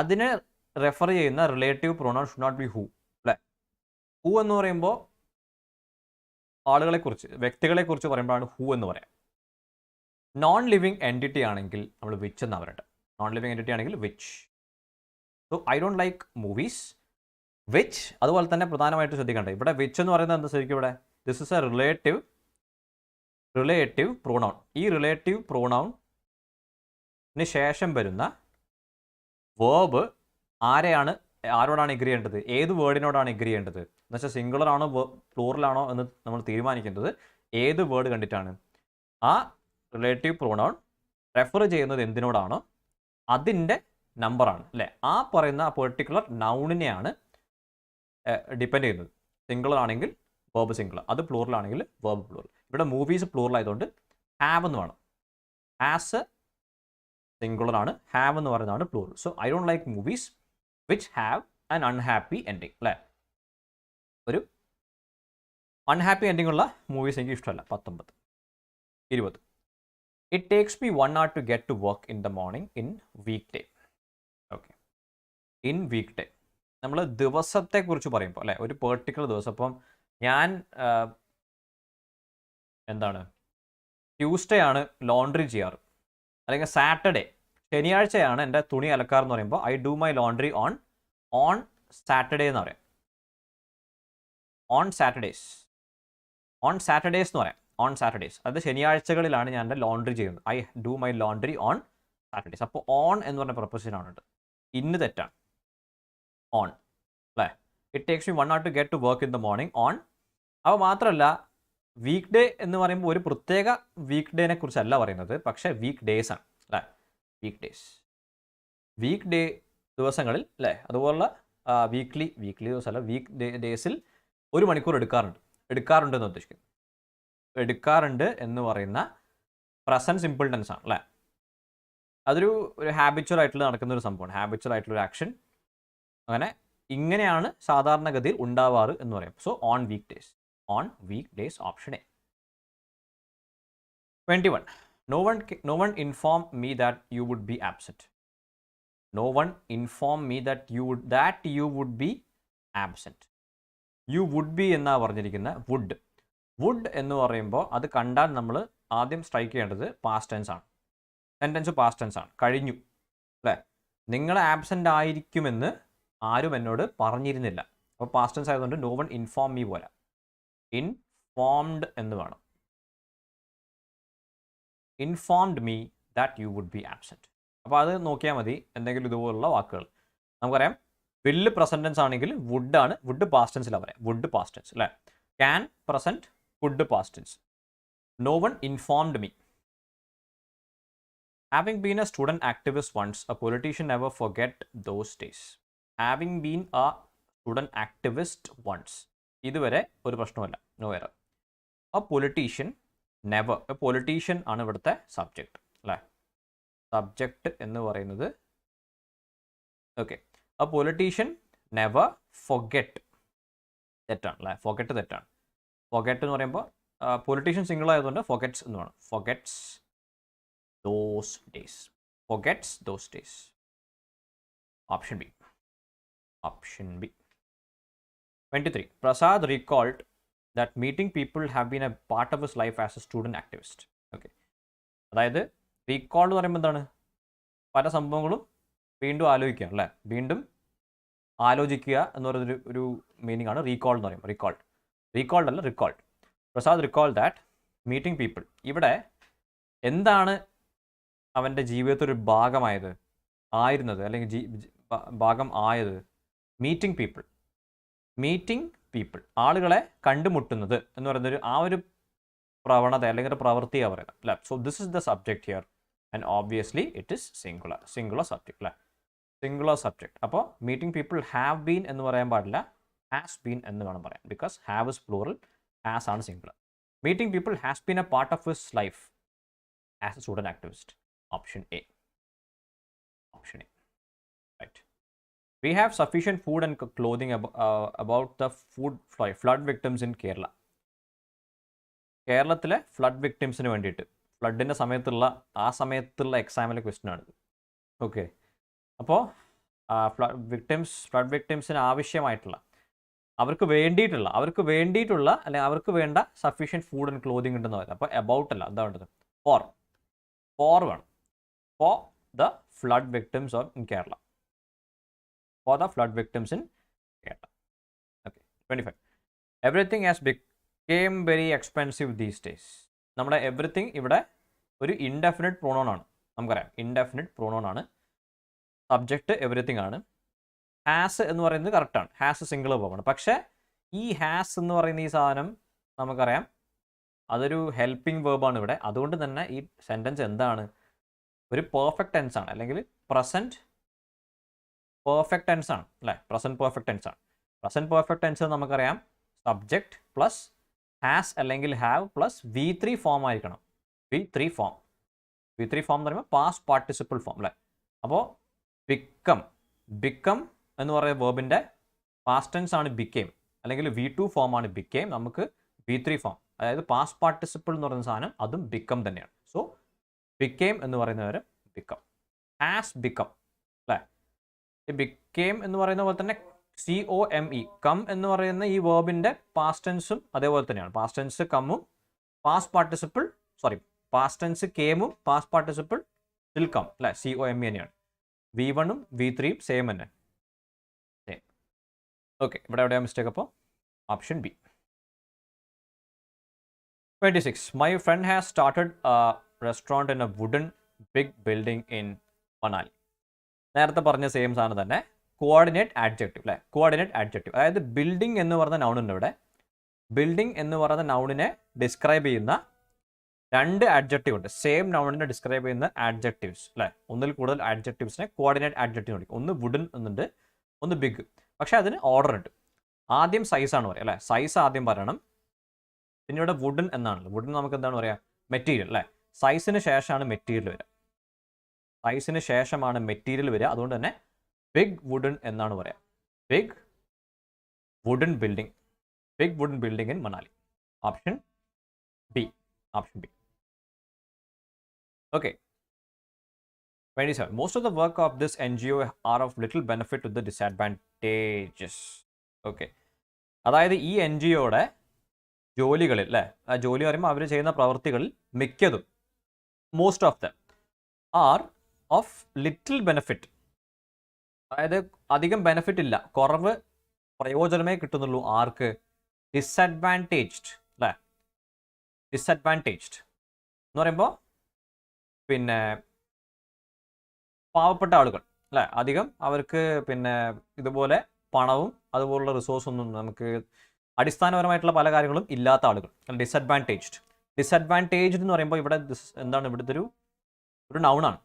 അതിനെ റെഫർ ചെയ്യുന്ന relative pronoun should not be who അല്ലേ. ഹൂ എന്ന് പറയുമ്പോൾ ആളുകളെക്കുറിച്ച്, വ്യക്തികളെക്കുറിച്ച് പറയുമ്പോഴാണ് ഹൂ എന്ന് പറയാം. നോൺ ലിവിങ് എൻറ്റിറ്റി ആണെങ്കിൽ നമ്മൾ വിച്ച് എന്നാണ് പറയട്ടെ. നോൺ ലിവിങ് എൻറ്റിറ്റി ആണെങ്കിൽ which. So I don't like movies which. അതുപോലെ തന്നെ പ്രധാനമായിട്ട് ശ്രദ്ധിക്കേണ്ടത് ഇവിടെ വിച്ച് എന്ന് പറയുന്നത് എന്താ ശരിക്കും? ഇവിടെ this is A relative pronoun. ഈ റിലേറ്റീവ് പ്രൊനൗണിന് ശേഷം വരുന്ന വേർബ് ആരോടാണ് എഗ്രി ചെയ്യേണ്ടത്? ഏത് വേർഡിനോടാണ് എഗ്രി ചെയ്യേണ്ടത് എന്ന് വെച്ചാൽ സിംഗുലർ ആണോ പ്ലൂറലാണോ എന്ന് നമ്മൾ തീരുമാനിക്കേണ്ടത് ഏത് വേർഡ് കണ്ടിട്ടാണ്? ആ റിലേറ്റീവ് പ്രൊനൗൺ റെഫർ ചെയ്യുന്നത് എന്തിനോടാണോ അതിൻ്റെ നമ്പറാണ് അല്ലേ. ആ പറയുന്ന ആ പെർട്ടിക്കുലർ നൗണിനെയാണ് ഡിപ്പെൻഡ് ചെയ്യുന്നത്. സിംഗിളർ ആണെങ്കിൽ വേർബ് സിംഗിളർ, അത് പ്ലൂറൽ ആണെങ്കിൽ വേർബ് പ്ലൂറൽ. ഇവിടെ മൂവീസ് പ്ലൂറൽ ആയതുകൊണ്ട് ഹാവ് എന്ന് വേണം. ആസ് സിംഗുലർ ആണ്, ഹാവ് എന്ന് പറയുന്നതാണ് plural. So I don't like movies which have an unhappy ending അല്ലേ. ഒരു അൺഹാപ്പി എൻഡിങ് ഉള്ള മൂവീസ് എനിക്ക് ഇഷ്ടമല്ല. 19. 20. It takes me 1 hour to get to work in the morning in weekday. Okay, in weekday നമ്മൾ ദിവസത്തെക്കുറിച്ച് പറയുമ്പോൾ അല്ലേ, ഒരു പെർട്ടിക്കുലർ ദിവസം. അപ്പം ഞാൻ എന്താണ് ട്യൂസ്ഡേ ആണ് ലോണ്ട്രി ചെയ്യാറ്, അല്ലെങ്കിൽ സാറ്റർഡേ ശനിയാഴ്ചയാണ് എൻ്റെ തുണി അലക്കാറെന്ന് പറയുമ്പോൾ I do my laundry on Saturday എന്ന് പറയാം. ഓൺ സാറ്റർഡേസ് എന്ന് പറയാം. ഓൺ സാറ്റർഡേസ്, അതായത് ശനിയാഴ്ചകളിലാണ് ഞാൻ എൻ്റെ ലോണ്ട്രി ചെയ്യുന്നത്. I do my laundry on Saturdays. അപ്പോൾ ഓൺ എന്ന് പറഞ്ഞ പ്രൊപ്പോസിഷനാണ് ഉണ്ട്. ഇന്ന് തെറ്റാണ്. ഓൺ അല്ലേ. It takes me 1 hour to get to work in the morning on. അപ്പോൾ മാത്രമല്ല വീക്ക് ഡേ എന്ന് പറയുമ്പോൾ ഒരു പ്രത്യേക വീക്ക് ഡേനെ കുറിച്ചല്ല പറയുന്നത്, പക്ഷേ വീക്ക് ഡേയ്സ് ആണ് അല്ലേ. വീക്ക് ഡേ ദിവസങ്ങളിൽ അല്ലേ, അതുപോലുള്ള വീക്ക്ലി ദിവസമല്ല, വീക്ക് ഡേയ്സിൽ 1 മണിക്കൂർ എടുക്കാറുണ്ട് എന്ന് ഉദ്ദേശിക്കുന്നു. എടുക്കാറുണ്ട് എന്ന് പറയുന്ന പ്രസൻറ്റ് സിമ്പിൾ ടെൻസ് ആണ് അല്ലേ. അതൊരു ഹാബിച്വൽ ആയിട്ടുള്ള നടക്കുന്ന ഒരു സംഭവമാണ്, ഹാബിച്വൽ ആയിട്ടുള്ള ഒരു ആക്ഷൻ. അങ്ങനെ ഇങ്ങനെയാണ് സാധാരണഗതിയിൽ ഉണ്ടാവാറ് എന്ന് പറയാം. So on weekdays option A. 21. No one informed me that you would be absent. No one informed me that you would be absent. You would be എന്നാ പറഞ്ഞിരിക്കുന്ന വുഡ് എന്ന് പറയുമ്പോൾ അത് കണ്ടാൽ നമ്മൾ ആദ്യം സ്ട്രൈക്ക് ചെയ്യേണ്ടത് പാസ്റ്റ് ടെൻസ് ആണ്. സെൻറ്റൻസ് പാസ്റ്റ് ടെൻസ് ആണ്, കഴിഞ്ഞു അല്ലേ. നിങ്ങൾ ആബ്സെൻ്റ് ആയിരിക്കുമെന്ന് ആരും എന്നോട് പറഞ്ഞിരുന്നില്ല. അപ്പോൾ പാസ്റ്റ് ടെൻസ് ആയതുകൊണ്ട് നോ വൺ ഇൻഫോം മീ പോലെ ഇൻഫോംഡ് എന്ന് വേണം. Informed me that you would be absent. അപ്പോൾ അത് നോക്കിയാൽ മതി. എന്തെങ്കിലും ഇതുപോലുള്ള വാക്കുകൾ നമുക്കറിയാം. വില്ല് പ്രസൻറ്റ് ടെൻസ് ആണെങ്കിൽ വുഡ് പാസ്റ്റ് ടെൻസിലാണ് പറയാം. വുഡ് പാസ്റ്റ് ടെൻസ് അല്ലേ. Can present, would past tense. No one informed me. Having been a student activist once, a politician never forget those days. Having been a student activist once. ഇതുവരെ ഒരു പ്രശ്നമല്ല, no error. A politician never. A politician ആണ് ഇവിടുത്തെ subject അല്ലേ. Subject എന്ന് പറയുന്നത് okay. A politician never forget. തെറ്റാണ് അല്ലേ. forget തെറ്റാണ്. forget എന്ന് പറയുമ്പോൾ പൊളിറ്റീഷ്യൻ സിംഗിൾ ആയതുകൊണ്ട് forgets എന്ന് വേണം. forgets those days. Option B. 23. Prasad recalled that meeting people have been a part of his life as a student activist. Okay. അതായത് recall എന്ന് പറയുമ്പോൾ എന്താണ്, പല സംഭവങ്ങളും വീണ്ടും ആലോചിക്കുക അല്ലേ. വീണ്ടും ആലോചിക്കുക എന്ന് പറയുന്നൊരു ഒരു മീനിങ് ആണ് റീകോൾ എന്ന് പറയുമ്പോൾ. റീകോൾഡ് അല്ല, recalled. Prasad recall that meeting people. ഇവിടെ എന്താണ് അവൻ്റെ ജീവിതത്തിൽ ഒരു ഭാഗമായത്, അല്ലെങ്കിൽ ഭാഗം ആയത്? മീറ്റിംഗ് പീപ്പിൾ, ആളുകളെ കണ്ടുമുട്ടുന്നത് എന്ന് പറയുന്നൊരു ആ ഒരു പ്രവണത അല്ലെങ്കിൽ ഒരു പ്രവൃത്തിയാണ് പറയുന്നത് അല്ലേ. So this is the subject here and obviously it is singular subject അല്ലേ. Singular subject. അപ്പോൾ മീറ്റിംഗ് പീപ്പിൾ ഹാവ് ബീൻ എന്ന് പറയാൻ പാടില്ല, ഹാസ് ബീൻ എന്ന് വേണം പറയാൻ. Because have is plural, has ആണ് singular. Meeting people has been a part of his life as a student activist. Option A. Right. We have sufficient food and clothing about the flood victims in Kerala. കേരളത്തിലെ flood വിക്ടിംസിന് വേണ്ടിയിട്ട്, ഫ്ലഡിൻ്റെ സമയത്തുള്ള എക്സാമിലെ question ആണിത്. Okay. അപ്പോൾ flood വിക്ടിംസിന് ആവശ്യമായിട്ടുള്ള, അവർക്ക് വേണ്ടിയിട്ടുള്ള അല്ലെങ്കിൽ അവർക്ക് വേണ്ട സഫീഷ്യൻറ്റ് ഫുഡ് ആൻഡ് ക്ലോതിങ് ഉണ്ടെന്ന് പറയുന്നത്. അപ്പോൾ എബൌട്ട് അല്ല, എന്താ വേണ്ടത്? ഫോർ വേണം. For the flood victims in Kerala. Okay. 25. Everything has became very expensive these days. നമ്മുടെ എവറിത്തിങ് ഇവിടെ ഒരു ഇൻഡെഫിനിറ്റ് പ്രോണോൺ ആണ്. നമുക്കറിയാം ഇൻഡെഫിനിറ്റ് പ്രോണോൺ ആണ്. സബ്ജക്റ്റ് എവറിത്തിങ് ആണ്. ഹാസ് എന്ന് പറയുന്നത് കറക്റ്റാണ്. ഹാസ് സിംഗിൾ വേർബാണ്. പക്ഷേ ഈ ഹാസ് എന്ന് പറയുന്ന ഈ സാധനം നമുക്കറിയാം അതൊരു ഹെൽപ്പിംഗ് വേർബാണ് ഇവിടെ. അതുകൊണ്ട് തന്നെ ഈ സെൻറ്റൻസ് എന്താണ്? ഒരു പെർഫെക്റ്റ് ടെൻസ് ആണ്, അല്ലെങ്കിൽ പ്രസൻറ്റ് പെർഫെക്റ്റ് ടെൻസ് ആണ് അല്ലേ, പ്രസൻറ്റ് പെർഫെക്റ്റ് ടെൻസ് ആണ്. പ്രസൻറ്റ് പെർഫെക്റ്റ് ടെൻസ് നമുക്കറിയാം സബ്ജക്റ്റ് പ്ലസ് ഹാസ് അല്ലെങ്കിൽ ഹാവ് പ്ലസ് V3 ഫോം ആയിരിക്കണം. V3 ഫോം എന്ന് പറയുമ്പോൾ പാസ്റ്റ് പാർട്ടിസിപ്പിൾ ഫോം അല്ലേ. അപ്പോൾ ബിക്കം എന്ന് പറയുന്ന വേർബിൻ്റെ പാസ്റ്റ് ടെൻസ് ആണ് ബിക്കേം, അല്ലെങ്കിൽ V2 ഫോം ആണ് ബിക്കേം. നമുക്ക് V3 ഫോം, അതായത് പാസ്റ്റ് പാർട്ടിസിപ്പിൾ എന്ന് പറയുന്ന സാധനം അതും ബിക്കം തന്നെയാണ്. സോ ബിക്കേം എന്ന് പറയുന്നവർ ബിക്കം. ഹാസ് ബിക്കം അല്ലേ. ഈ ബിക്കേം എന്ന് പറയുന്ന പോലെ തന്നെ COME കം എന്ന് പറയുന്ന ഈ വേർബിൻ്റെ പാസ്റ്റ് ടെൻസും അതേപോലെ തന്നെയാണ്. പാസ്റ്റ് ടെൻസ് കമ്മും പാസ്റ്റ് ടെൻസ് കേമും പാസ്റ്റ് പാർട്ടിസിപ്പിൾ സ്റ്റിൽ കം അല്ലേ, COME തന്നെയാണ്. V1ഉം V3യും സെയിം തന്നെ. ഓക്കെ, ഇവിടെ എവിടെയാണ് മിസ്റ്റേക്ക്? അപ്പോൾ option B. 26. My friend has started a restaurant in a wooden big building in Manali. നേരത്തെ പറഞ്ഞ സെയിം സാധനം തന്നെ, കോർഡിനേറ്റ് ആഡ്ജക്റ്റീവ് അല്ലേ. കോർഡിനേറ്റ് ആഡ്ജക്റ്റീവ്, അതായത് ബിൽഡിംഗ് എന്ന് പറയുന്ന നൗണുണ്ട് ഇവിടെ. ബിൽഡിംഗ് എന്ന് പറയുന്ന നൗണിനെ ഡിസ്ക്രൈബ് ചെയ്യുന്ന രണ്ട് ആഡ്ജക്റ്റീവ് ഉണ്ട്. സെയിം നൗണിനെ ഡിസ്ക്രൈബ് ചെയ്യുന്ന ആഡ്ജക്റ്റീവ്സ് അല്ലേ. ഒന്നിൽ കൂടുതൽ ആഡ്ജക്റ്റീവ്സിനെ കോർഡിനേറ്റ് ആഡ്ജക്റ്റീവ് വിളിക്കും. ഒന്ന് വുഡൻ എന്നുണ്ട്, ഒന്ന് ബിഗ്. പക്ഷേ അതിന് ഓർഡർ ഉണ്ട്. ആദ്യം സൈസാണ് പറയുക അല്ലേ, സൈസ് ആദ്യം പറയണം. പിന്നെ ഇവിടെ വുഡൻ എന്നാണല്ലോ. വുഡൻ നമുക്ക് എന്താണ് പറയുക, മെറ്റീരിയൽ അല്ലേ. സൈസിന് ശേഷമാണ് മെറ്റീരിയൽ വരിക. സൈസിന് ശേഷമാണ് മെറ്റീരിയൽ വരിക. അതുകൊണ്ട് തന്നെ ബിഗ് വുഡൻ എന്നാണ് പറയുക. Big wooden building in Manali. Option B. Okay. 27. Most of the work of this NGO are of little benefit to the disadvantages. Okay. അതായത് ഈ NGOയുടെ ജോലികളിൽ അല്ലേ, ആ ജോലി പറയുമ്പോൾ അവർ ചെയ്യുന്ന പ്രവൃത്തികളിൽ മിക്കതും most of them are of little benefit, അതായത് അധികം ബെനിഫിറ്റ് ഇല്ല, കുറവ് പ്രയോജനമേ കിട്ടുന്നുള്ളൂ. ആർക്ക്? ഡിസഡ്വാൻറ്റേജ്ഡ് അല്ലേ. ഡിസഡ്വാൻറ്റേജ്ഡ് എന്ന് പറയുമ്പോൾ പിന്നെ പാവപ്പെട്ട ആളുകൾ അല്ലേ, അധികം അവർക്ക് പിന്നെ ഇതുപോലെ പണവും അതുപോലുള്ള റിസോഴ്സ് ഒന്നും നമുക്ക് അടിസ്ഥാനപരമായിട്ടുള്ള പല കാര്യങ്ങളും ഇല്ലാത്ത ആളുകൾ. ഡിസഡ്വാൻറ്റേജ്ഡ് എന്ന് പറയുമ്പോൾ ഇവിടെ എന്താണ്, ഇവിടുത്തെ ഒരു നൗണാണ്.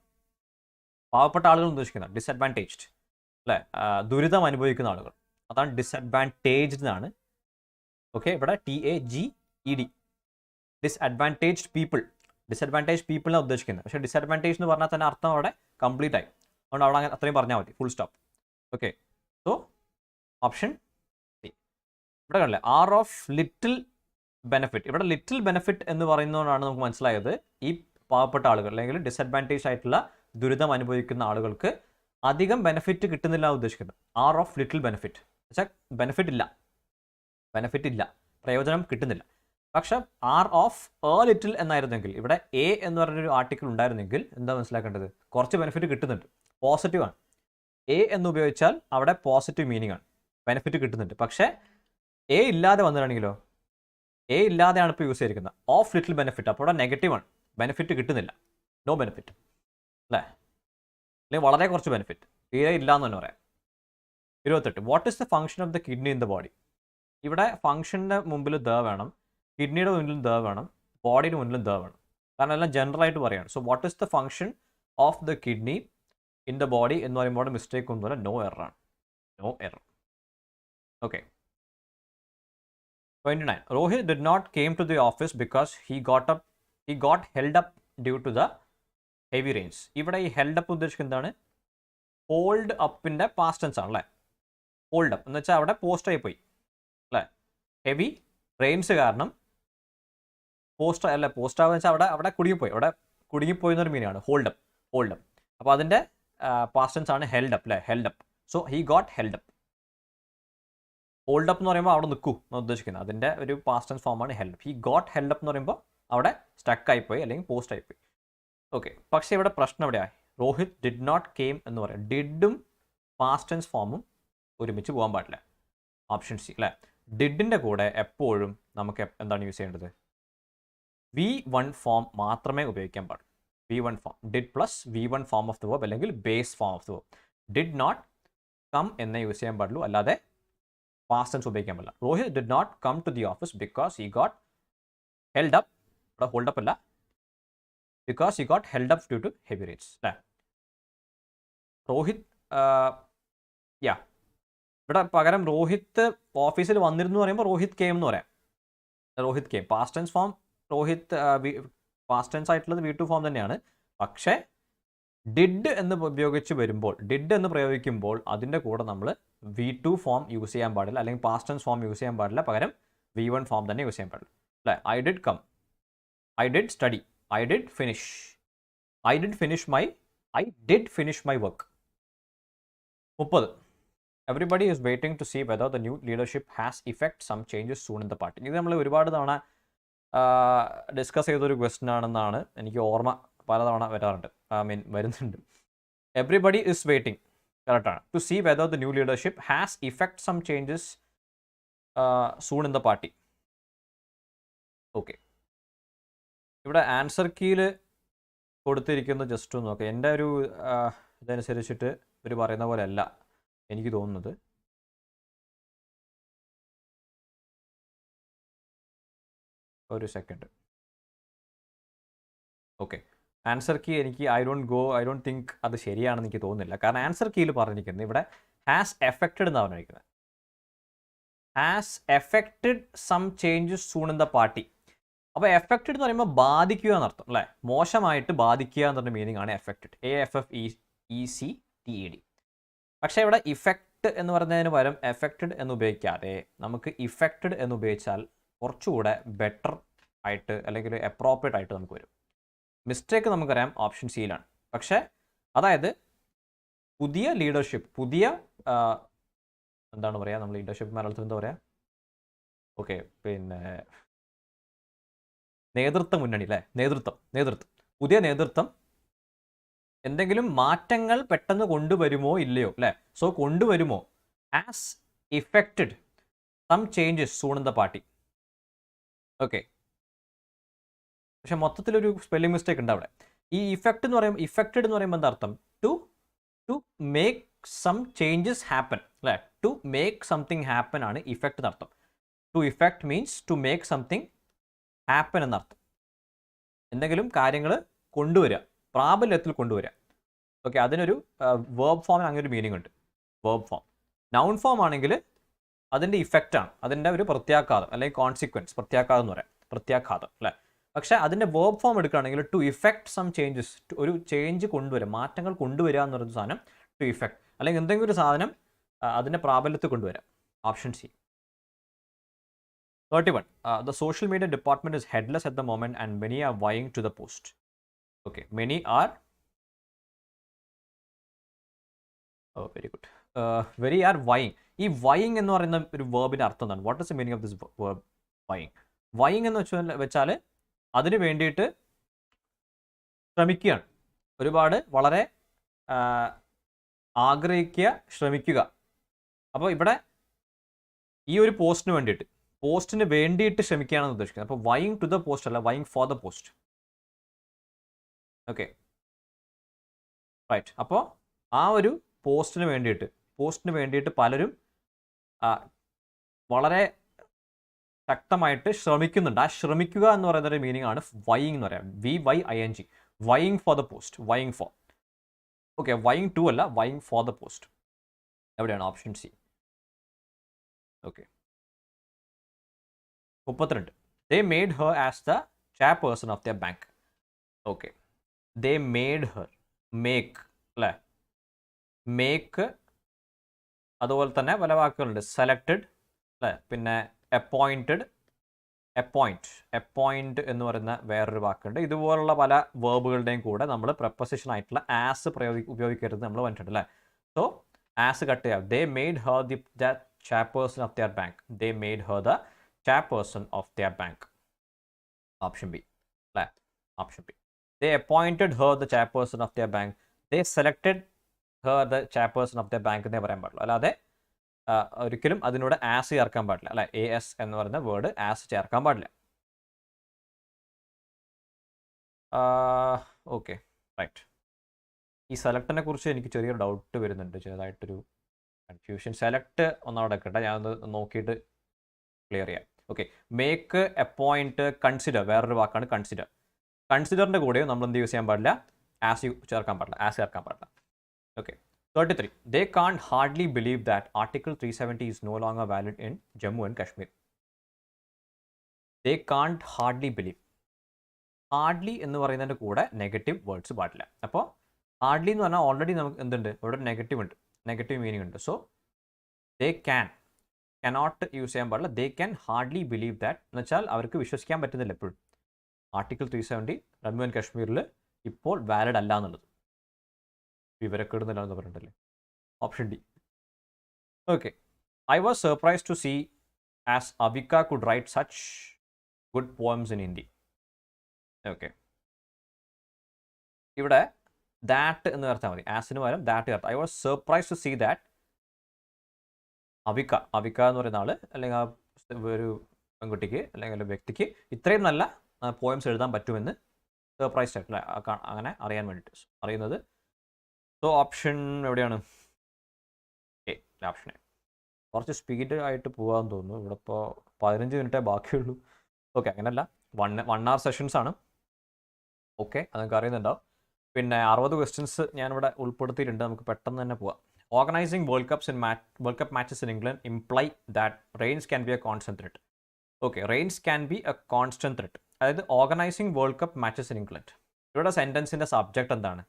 പാവപ്പെട്ട ആളുകൾ ഉദ്ദേശിക്കുന്നത് ഡിസഡ്വാൻറ്റേജ്ഡ് അല്ലേ, ദുരിതം അനുഭവിക്കുന്ന ആളുകൾ, അതാണ് ഡിസഡ്വാൻറ്റേജ്ഡ് എന്നാണ്. ഓക്കെ, ഇവിടെ TAGED ഡിസഡ്വാൻറ്റേജ്ഡ് പീപ്പിൾ എന്നാണ് ഉദ്ദേശിക്കുന്നത്. പക്ഷേ ഡിസഡ്വാൻറ്റേജ് എന്ന് പറഞ്ഞാൽ തന്നെ അർത്ഥം അവിടെ കംപ്ലീറ്റ് ആയി. അതുകൊണ്ട് അവിടെ അങ്ങനെ അത്രയും പറഞ്ഞാൽ മതി, full stop. Okay, so option C. ഇവിടെ കണ്ടില്ലേ, ആർ ഓഫ് ലിറ്റിൽ ബെനിഫിറ്റ്. ഇവിടെ ലിറ്റിൽ ബെനിഫിറ്റ് എന്ന് പറയുന്നതുകൊണ്ടാണ് നമുക്ക് മനസ്സിലായത് ഈ പാവപ്പെട്ട ആളുകൾ അല്ലെങ്കിൽ ഡിസഡ്വാൻറ്റേജ് ആയിട്ടുള്ള ദുരിതം അനുഭവിക്കുന്ന ആളുകൾക്ക് അധികം ബെനിഫിറ്റ് കിട്ടുന്നില്ല ഉദ്ദേശിക്കുന്നത്. ആർ ഓഫ് ലിറ്റിൽ ബെനിഫിറ്റ് വെച്ചാൽ ബെനിഫിറ്റ് ഇല്ല, പ്രയോജനം കിട്ടുന്നില്ല. പക്ഷെ ആർ ഓഫ് എ ലിറ്റിൽ എന്നായിരുന്നെങ്കിൽ, ഇവിടെ എ എന്ന് പറഞ്ഞൊരു ആർട്ടിക്കിൾ ഉണ്ടായിരുന്നെങ്കിൽ എന്താ മനസ്സിലാക്കേണ്ടത്, കുറച്ച് ബെനിഫിറ്റ് കിട്ടുന്നുണ്ട്, പോസിറ്റീവ് ആണ്. എ എന്ന് ഉപയോഗിച്ചാൽ അവിടെ പോസിറ്റീവ് മീനിങ് ആണ്, ബെനിഫിറ്റ് കിട്ടുന്നുണ്ട്. പക്ഷേ എ ഇല്ലാതെ വന്നിട്ടാണെങ്കിലോ, എ ഇല്ലാതെയാണ് ഇപ്പോൾ യൂസ് ചെയ്തിരിക്കുന്നത്. ഓഫ് ലിറ്റിൽ ബെനിഫിറ്റ്, അപ്പോൾ അവിടെ നെഗറ്റീവ് ആണ്, ബെനിഫിറ്റ് കിട്ടുന്നില്ല, നോ ബെനിഫിറ്റ് അല്ലേ, അല്ലെങ്കിൽ വളരെ കുറച്ച് ബെനിഫിറ്റ്, തീരെ ഇല്ല എന്ന് തന്നെ പറയാം. 28. What is the function of the kidney in the body. ഇവിടെ ഫംഗ്ഷൻ്റെ മുമ്പിൽ ദ വേണം, കിഡ്നിയുടെ മുന്നിലും ദ വേണം, ബോഡിയുടെ മുന്നിലും ദ വേണം, കാരണം എല്ലാം ജനറൽ ആയിട്ട് പറയുകയാണ്. So what is the function of the kidney in the body എന്ന് പറയുമ്പോൾ മിസ്റ്റേക്ക് ഒന്നുമില്ല, നോ എറർ ആണ്, no error. Okay. 29. Rohit did not came to the office because he got held up due to the heavy rains. ഇവിടെ ഈ held up ഉദ്ദേശിക്കുന്നത് എന്താണ്, hold അപ്പിൻ്റെ past tense ആണ് അല്ലേ. ഹോൾഡ് അപ്പ് എന്ന് വെച്ചാൽ അവിടെ പോസ്റ്റ് ആയി പോയി അല്ലേ, ഹെവി റെയിൻസ് കാരണം പോസ്റ്റ് ആവുക വെച്ചാൽ അവിടെ കുടുങ്ങിപ്പോയി എന്നൊരു മീനിങ് ഹോൾഡ് അപ്പ്. അപ്പോൾ അതിൻ്റെ പാസ്റ്റ് ടെൻസ് ആണ് ഹെൽഡ് അപ്പ് അല്ലേ, held up. So he got held up. Hold up എന്ന് പറയുമ്പോൾ അവിടെ നിൽക്കൂ എന്നാണ് ഉദ്ദേശിക്കുന്നത്, അതിൻ്റെ ഒരു പാസ്റ്റ് ടെൻസ് ഫോമാണ് held up. He got held up എന്ന് പറയുമ്പോൾ അവിടെ സ്റ്റക്ക് ആയിപ്പോയി അല്ലെങ്കിൽ പോസ്റ്റ് ആയിപ്പോയി. ഓക്കെ, പക്ഷേ ഇവിടെ പ്രശ്നം എവിടെയാണ്, രോഹിത് ഡിഡ് നോട്ട് കെയിം എന്ന് പറയാം. ഡിഡും പാസ്റ്റ് ടെൻസ് ഫോമും ഒരുമിച്ച് പോകാൻ പാടില്ല. ഓപ്ഷൻ സി അല്ലേ. ഡിഡിൻ്റെ കൂടെ എപ്പോഴും നമുക്ക് എന്താണ് യൂസ് ചെയ്യേണ്ടത്, V1 ഫോം മാത്രമേ ഉപയോഗിക്കാൻ പാടുള്ളൂ. V1 form, did plus V1 form of the verb അല്ലെങ്കിൽ base form of the verb. Did not come എന്നേ യൂസ് ചെയ്യാൻ പാടുള്ളൂ, അല്ലാതെ പാസ്റ്റ് ടെൻസ് ഉപയോഗിക്കാൻ പറ്റില്ല. Rohit did not come to the office because he got held up. ഇവിടെ hold up അല്ല, because he got held up due to heavy rains അല്ലേ. റോഹിത് യാ ഇവിടെ പകരം രോഹിത് ഓഫീസിൽ വന്നിരുന്നു എന്ന് പറയുമ്പോൾ രോഹിത് കെയിം എന്ന് പറയാം. Rohit came past tense form Rohit past tense ആയിട്ടുള്ളത് V2 ഫോം തന്നെയാണ്. പക്ഷേ ഡിഡ് എന്ന് ഉപയോഗിച്ച് വരുമ്പോൾ ഡിഡ് എന്ന് പ്രയോഗിക്കുമ്പോൾ അതിൻ്റെ കൂടെ നമ്മൾ V2 ഫോം യൂസ് ചെയ്യാൻ പാടില്ല, അല്ലെങ്കിൽ പാസ്റ്റ് ടെൻസ് ഫോം യൂസ് ചെയ്യാൻ പാടില്ല. പകരം V1 ഫോം തന്നെ യൂസ് ചെയ്യാൻ പാടില്ല അല്ലേ. I did come, I did study, I did finish, I did finish my work. 30. Everybody is waiting to see whether the new leadership has effect some changes soon in the party. ഇത് നമ്മൾ ഒരുപാട് തവണ discuss ചെയ്തൊരു question ആണെന്നാണ് എനിക്ക് ഓർമ്മ, പലതവണ വരാറുണ്ട്, വരുന്നുണ്ട്. എവറിബഡി ഇസ് വെയിറ്റിംഗ് കറക്റ്റാണ്. To see whether the new leadership has effect some changes soon in the party. Okay, ഇവിടെ ആൻസർ കീയിൽ കൊടുത്തിരിക്കുന്നത് ജസ്റ്റ് ഒന്ന് നോക്കാം. എൻ്റെ ഒരു ഇതനുസരിച്ചിട്ട് ഇവർ പറയുന്ന പോലെ അല്ല എനിക്ക് തോന്നുന്നത്. ഒരു സെക്കൻഡ്. ഓക്കെ, ആൻസർ കീ എനിക്ക് ഐ ഡോണ്ട് തിങ്ക് അത് ശരിയാണെന്ന് എനിക്ക് തോന്നുന്നില്ല. കാരണം ആൻസർ കീയിൽ പറഞ്ഞിരിക്കുന്നത് ഇവിടെ ഹാസ് എഫക്റ്റഡ് എന്നാണ് പറഞ്ഞിരിക്കുന്നത്. Has affected some changes soon in the party. അപ്പോൾ എഫക്റ്റഡ് എന്ന് പറയുമ്പോൾ ബാധിക്കുക എന്നർത്ഥം അല്ലേ. മോശമായിട്ട് ബാധിക്കുക എന്ന് പറഞ്ഞ മീനിങ് ആണ് എഫക്റ്റഡ്. AFFECTED. പക്ഷേ ഇവിടെ ഇഫക്റ്റ് എന്ന് പറയുന്നതിന് പകരം എഫക്റ്റഡ് എന്ന് ഉപയോഗിക്കാതെ നമുക്ക് ഇഫക്റ്റഡ് എന്ന് ഉപയോഗിച്ചാൽ കുറച്ചുകൂടെ ബെറ്റർ ആയിട്ട് അല്ലെങ്കിൽ അപ്രോപ്രിയേറ്റ് ആയിട്ട് നമുക്ക് വരും. മിസ്റ്റേക്ക് നമുക്കറിയാം ഓപ്ഷൻ സിയിലാണ്. പക്ഷേ അതായത് പുതിയ ലീഡർഷിപ്പ്, പുതിയ എന്താണ് പറയുക, നമ്മൾ ലീഡർഷിപ്പ് മലയാളത്തിൽ എന്താ പറയുക, ഓക്കെ, പിന്നെ നേതൃത്വ മുന്നണി അല്ലേ, നേതൃത്വം പുതിയ നേതൃത്വം എന്തെങ്കിലും മാറ്റങ്ങൾ പെട്ടെന്ന് കൊണ്ടുവരുമോ ഇല്ലയോ അല്ലേ. സോ കൊണ്ടുവരുമോ, as effected some changes soon in the party. Okay, പക്ഷെ മൊത്തത്തിലൊരു സ്പെല്ലിംഗ് മിസ്റ്റേക്ക് ഉണ്ട് അവിടെ. ഈ ഇഫക്റ്റ് എന്ന് പറയുമ്പോൾ ഇഫക്റ്റഡ് എന്ന് പറയുമ്പോൾ എന്താ അർത്ഥം, to make some changes happen അല്ലേ. ടു മേക്ക് സംതിങ് ഹാപ്പൻ ആണ് ഇഫക്റ്റ് എന്നർത്ഥം. To effect means to make something happen എന്നർത്ഥം. എന്തെങ്കിലും കാര്യങ്ങൾ കൊണ്ടുവരിക, പ്രാബല്യത്തിൽ കൊണ്ടുവരിക. ഓക്കെ, അതിനൊരു വേർബ് ഫോമിന് അങ്ങനെ ഒരു മീനിങ് ഉണ്ട്, വേർബ് ഫോം. നൗൺ ഫോം ആണെങ്കിൽ അതിൻ്റെ ഇഫക്റ്റാണ്, അതിൻ്റെ ഒരു പ്രത്യാഘാതം അല്ലെങ്കിൽ കോൺസിക്വൻസ്, പ്രത്യാഘാതം എന്ന് പറയാം, പ്രത്യാഘാതം അല്ലേ. പക്ഷേ അതിൻ്റെ വേർബ് ഫോം എടുക്കുകയാണെങ്കിൽ ടു ഇഫക്റ്റ് സം ചേഞ്ചസ്, ഒരു ചേഞ്ച് കൊണ്ടുവരിക, മാറ്റങ്ങൾ കൊണ്ടുവരിക എന്ന് പറയുന്ന സാധനം ടു ഇഫക്റ്റ്, അല്ലെങ്കിൽ എന്തെങ്കിലും ഒരു സാധനം അതിൻ്റെ പ്രാബല്യത്തിൽ കൊണ്ടുവരാം. Option C. 31. The social media department is headless at the moment and many are vying to the post. Okay, many are very good. Very are vying. ഈ vying എന്ന് പറയുന്ന ഒരു വേർബിൻ്റെ അർത്ഥം എന്താണ്? What is the meaning of this verb vying? vying എന്ന് വെച്ചാൽ അതിന് വേണ്ടിയിട്ട് ശ്രമിക്കുകയാണ്, ഒരുപാട് വളരെ ആഗ്രഹിക്കുക, ശ്രമിക്കുക. അപ്പോൾ ഇവിടെ ഈ ഒരു പോസ്റ്റിന് വേണ്ടിയിട്ട് ശ്രമിക്കുകയാണെന്ന് ഉദ്ദേശിക്കുന്നത്. അപ്പോൾ vying ടു ദ പോസ്റ്റ് അല്ല, vying for the post. Okay, right. അപ്പോൾ ആ ഒരു പോസ്റ്റിന് വേണ്ടിയിട്ട് പലരും വളരെ ശക്തമായിട്ട് ശ്രമിക്കുന്നുണ്ട്. ആ ശ്രമിക്കുക എന്ന് പറയുന്ന ഒരു മീനിങ് ആണ് vying എന്ന് പറയാം. VYING, vying for the post, vying for. Okay, vying to അല്ല, vying ഫോർ ദ പോസ്റ്റ്. എവിടെയാണ്? Option C. Okay, 32. They made her as the chairperson of their bank. Okay, they made her, make അല്ലേ, make. അതുപോലെ തന്നെ പല വാക്കുകളുണ്ട്, selected അല്ലേ, പിന്നെ appointed, appoint എന്ന് പറയുന്ന വേറൊരു വാക്കുണ്ട്. ഇതുപോലുള്ള പല വേർബുകളുടെയും കൂടെ നമ്മൾ പ്രപ്പോസിഷൻ ആയിട്ടുള്ള ആസ് ഉപയോഗിക്കരുത് നമ്മൾ പറഞ്ഞിട്ടുണ്ട് അല്ലേ. സോ ആസ് കട്ട് ചെയ്യാം. They made her the chairperson of their bank. They made her the chairperson of their bank. Option B. Option B. They appointed her the chairperson of their bank. They selected her the chairperson of their bank എന്നേ പറയാൻ പാടുള്ളൂ. അല്ലാതെ ഒരിക്കലും അതിനോട് as ചേർക്കാൻ പാടില്ല അല്ലെ. AS എന്ന് പറയുന്ന വേർഡ് ആസ് ചേർക്കാൻ പാടില്ല. Okay, right. ഈ സെലക്റ്റിനെ കുറിച്ച് എനിക്ക് ചെറിയൊരു ഡൗട്ട് വരുന്നുണ്ട്, ചെറുതായിട്ടൊരു കൺഫ്യൂഷൻ. സെലക്ട് ഒന്നവിടെ കേട്ടെ, ഞാനൊന്ന് നോക്കിയിട്ട് ക്ലിയർ ചെയ്യാം. ഓക്കെ, മേക്ക്, അപ്പോയിൻറ്റ്, കൺസിഡർ വേറൊരു വാക്കാണ് കൺസിഡർ. കൺസിഡറിൻ്റെ കൂടെയോ നമ്മൾ എന്ത് യൂസ് ചെയ്യാൻ പാടില്ല, ആസ് ചേർക്കാൻ പാടില്ല. Okay. 33. They can't hardly believe that Article 370 is no longer valid in Jammu and Kashmir. They can't hardly believe. Hardly എന്ന് പറയുന്നതിൻ്റെ കൂടെ നെഗറ്റീവ് വേർഡ്സ് പാടില്ല. അപ്പോൾ ഹാർഡ്ലി എന്ന് പറഞ്ഞാൽ ഓൾറെഡി നമുക്ക് എന്തുണ്ട്, ഇവിടെ നെഗറ്റീവ് മീനിങ് ഉണ്ട്. സോ ദേ കനോട്ട് യൂസ് ചെയ്യാൻ പാടില്ല. They can hardly believe that എന്ന് വെച്ചാൽ അവർക്ക് വിശ്വസിക്കാൻ പറ്റുന്നില്ല എപ്പോഴും ആർട്ടിക്കിൾ 370 ജമ്മു ആൻഡ് കാശ്മീരിൽ ഇപ്പോൾ വാലിഡ് അല്ല എന്നുള്ളത്. വിവരക്കേടുന്നില്ല എന്ന് പറഞ്ഞിട്ടല്ലേ. Option D. Okay. I was surprise to see as Avika could write such good poems in Hindi. Okay. ഇവിടെ ദാറ്റ് എന്ന് ചേർത്താൽ മതി, ആസിന് പകരം ദാറ്റ് ചേർത്താൽ. I was surprise to see that Avika എന്ന് പറയുന്ന ആൾ അല്ലെങ്കിൽ ആ ഒരു പെൺകുട്ടിക്ക് അല്ലെങ്കിൽ വ്യക്തിക്ക് ഇത്രയും നല്ല പോയംസ് എഴുതാൻ പറ്റുമെന്ന് സർപ്രൈസ്ഡ് ആയിട്ടില്ല അങ്ങനെ അറിയാൻ വേണ്ടിയിട്ട് അറിയുന്നത്. സോ ഓപ്ഷൻ എവിടെയാണ്? എ. Option A. കുറച്ച് സ്പീഡ് ആയിട്ട് പോകാമെന്ന് തോന്നുന്നു. ഇവിടെ ഇപ്പോൾ 15 മിനിറ്റേ ബാക്കിയുള്ളൂ. ഓക്കെ, അങ്ങനെയല്ല, 1 hour സെഷൻസ് ആണ്. ഓക്കെ, അതൊക്കെ അറിയുന്നുണ്ടാവും. പിന്നെ 60 ക്വസ്റ്റ്യൻസ് ഞാനിവിടെ ഉൾപ്പെടുത്തിയിട്ടുണ്ട്. നമുക്ക് പെട്ടെന്ന് തന്നെ പോവാം. Organising world cup matches in England imply that rains can be a constant threat. Okay, rains can be a constant threat. അതായത് organising world cup matches in England. ഇവിടെ സെൻറ്റൻസിൻ്റെ സബ്ജക്റ്റ് എന്താണ്?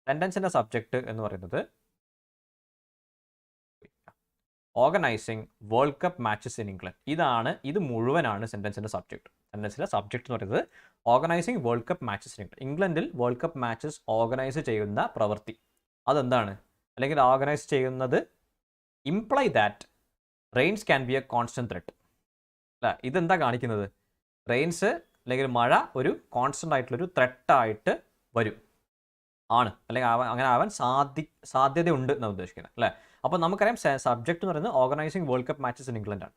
സെൻറ്റൻസിൻ്റെ സബ്ജക്റ്റ് എന്ന് പറയുന്നത് organising world cup matches in England. ഇത് മുഴുവനാണ് സെൻറ്റൻസിൻ്റെ സബ്ജക്റ്റ്. സെൻറ്റൻസിലെ സബ്ജക്റ്റ് എന്ന് പറയുന്നത് organising world cup matches in England. ഇംഗ്ലണ്ടിൽ വേൾഡ് കപ്പ് മാച്ചസ് ഓർഗനൈസ് ചെയ്യുന്ന പ്രവൃത്തി അതെന്താണ്, അല്ലെങ്കിൽ ഓർഗനൈസ് ചെയ്യുന്നത് imply that rains can be a constant threat. അല്ല, ഇതെന്താ കാണിക്കുന്നത്? റെയിൻസ് അല്ലെങ്കിൽ മഴ ഒരു കോൺസ്റ്റന്റ് ആയിട്ടുള്ളൊരു ത്രെട്ടായിട്ട് വരും ആണ്, അല്ലെങ്കിൽ അങ്ങനെ ആവാൻ സാധ്യതയുണ്ട് എന്നാണ് ഉദ്ദേശിക്കുന്നത് അല്ലേ. അപ്പോൾ നമുക്കറിയാം സബ്ജക്റ്റ് എന്ന് പറയുന്നത് organising world cup matches in England ആണ്.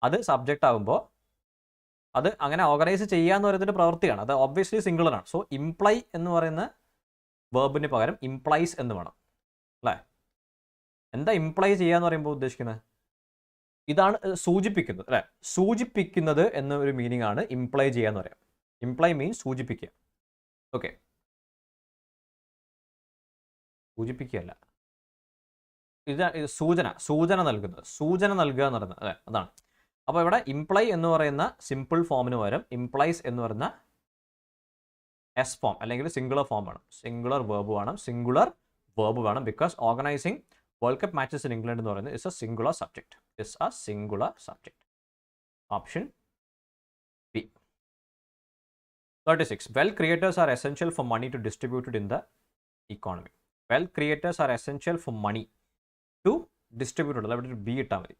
അത് സബ്ജക്റ്റ് ആകുമ്പോൾ അത് അങ്ങനെ ഓർഗനൈസ് ചെയ്യുക എന്ന് പറയുന്നൊരു പ്രവൃത്തിയാണ്. അത് ഒബ്വിയസ്ലി സിംഗുലറാണ്. സോ ഇംപ്ലൈ എന്ന് പറയുന്ന വേർബിന് പകരം ഇംപ്ലൈസ് എന്ന് വേണം അല്ലേ. എന്താ ഇംപ്ലൈ ചെയ്യുക എന്ന് പറയുമ്പോൾ ഉദ്ദേശിക്കുന്നത്? ഇതാണ് സൂചിപ്പിക്കുന്നത് അല്ലേ. സൂചിപ്പിക്കുന്നത് എന്നൊരു മീനിങ് ആണ് ഇംപ്ലൈ ചെയ്യുക എന്ന് പറയാം. ഇംപ്ലൈ മീൻസ് സൂചിപ്പിക്കുക. ഓക്കെ, സൂചിപ്പിക്കുകയല്ല, ഇത് സൂചന നൽകുക എന്ന് പറയുന്നത് അല്ലേ, അതാണ്. അപ്പോൾ ഇവിടെ ഇംപ്ലൈ എന്ന് പറയുന്ന സിമ്പിൾ ഫോമിന് പകരം ഇംപ്ലൈസ് എന്ന് പറയുന്ന എസ് ഫോം അല്ലെങ്കിൽ സിംഗുലർ ഫോം വേണം. സിംഗുലർ വേർബ് വേണം. Because organising world cup matches in England എന്ന് പറയുന്നത് is A singular subject. Option B. 36. Wealth creators are essential for money to distribute it in the economy. Wealth creators are essential for money to distribute it. അവിടെ B ഇട്ടാൽ മതി.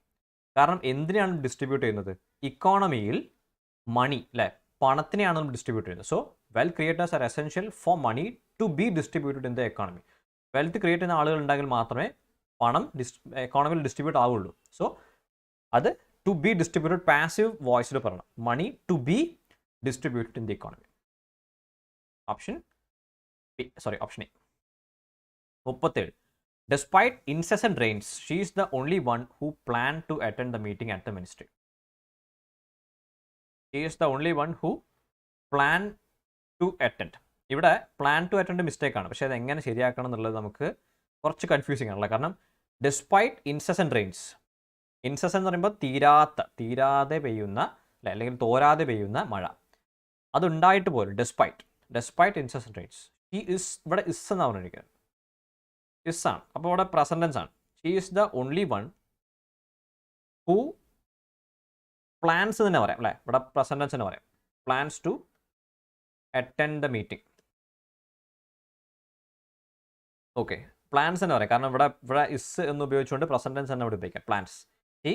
കാരണം എന്തിനാണ് distribute ചെയ്യുന്നത്? ഇക്കോണമിയിൽ മണി അല്ലേ, പണത്തിനെയാണ് നമ്മൾ ഡിസ്ട്രിബ്യൂട്ട് ചെയ്യുന്നത്. So wealth creators are essential for money to be distributed in the economy. Wealth create ചെയ്യുന്ന ആളുകൾ ഉണ്ടെങ്കിൽ മാത്രമേ പണം എക്കോണമിയിൽ ഡിസ്ട്രിബ്യൂട്ട് ആവുള്ളൂ. സോ അത് ടു ബി ഡിസ്ട്രിബ്യൂട്ടഡ് പാസീവ് വോയിസിൽ പറയണം. Money to be distributed in the economy. Option A. 37. Despite incessant rains, she is the only one who planned to attend the meeting at the ministry. She is the only one who planned to attend. ഇവിടെ plan to attend mistake ആണ്. പക്ഷേ അത് എങ്ങനെ ശരിയാക്കണം എന്നുള്ളത് നമുക്ക് കുറച്ച് confusing ആണല്ലോ. കാരണം ഡെസ്പൈറ്റ് ഇൻസെസൻറ്റ് റെയിൻസ്, ഇൻസെസൻറ്റ് എന്ന് പറയുമ്പോൾ തീരാതെ പെയ്യുന്ന അല്ലെങ്കിൽ തോരാതെ പെയ്യുന്ന മഴ, അതുണ്ടായിട്ട് പോലും despite incessant rains. She is, ഇവിടെ ഇസ് എന്നാണ് പറഞ്ഞിരിക്കുന്നത്, ഇസ് ആണ്. അപ്പോൾ ഇവിടെ പ്രസൻറ്റൻസ് ആണ്. She is the only one who plans തന്നെ പറയാം അല്ലേ. ഇവിടെ പ്രസൻറ്റൻസ് തന്നെ പറയാം. Plans to attend the meeting. Okay, plans തന്നെ പറയാം. കാരണം ഇവിടെ ഇസ് എന്ന് ഉപയോഗിച്ചുകൊണ്ട് പ്രസൻറ്റൻസ് തന്നെ ഇവിടെ ഉപയോഗിക്കാം. പ്ലാൻസ്. ഈ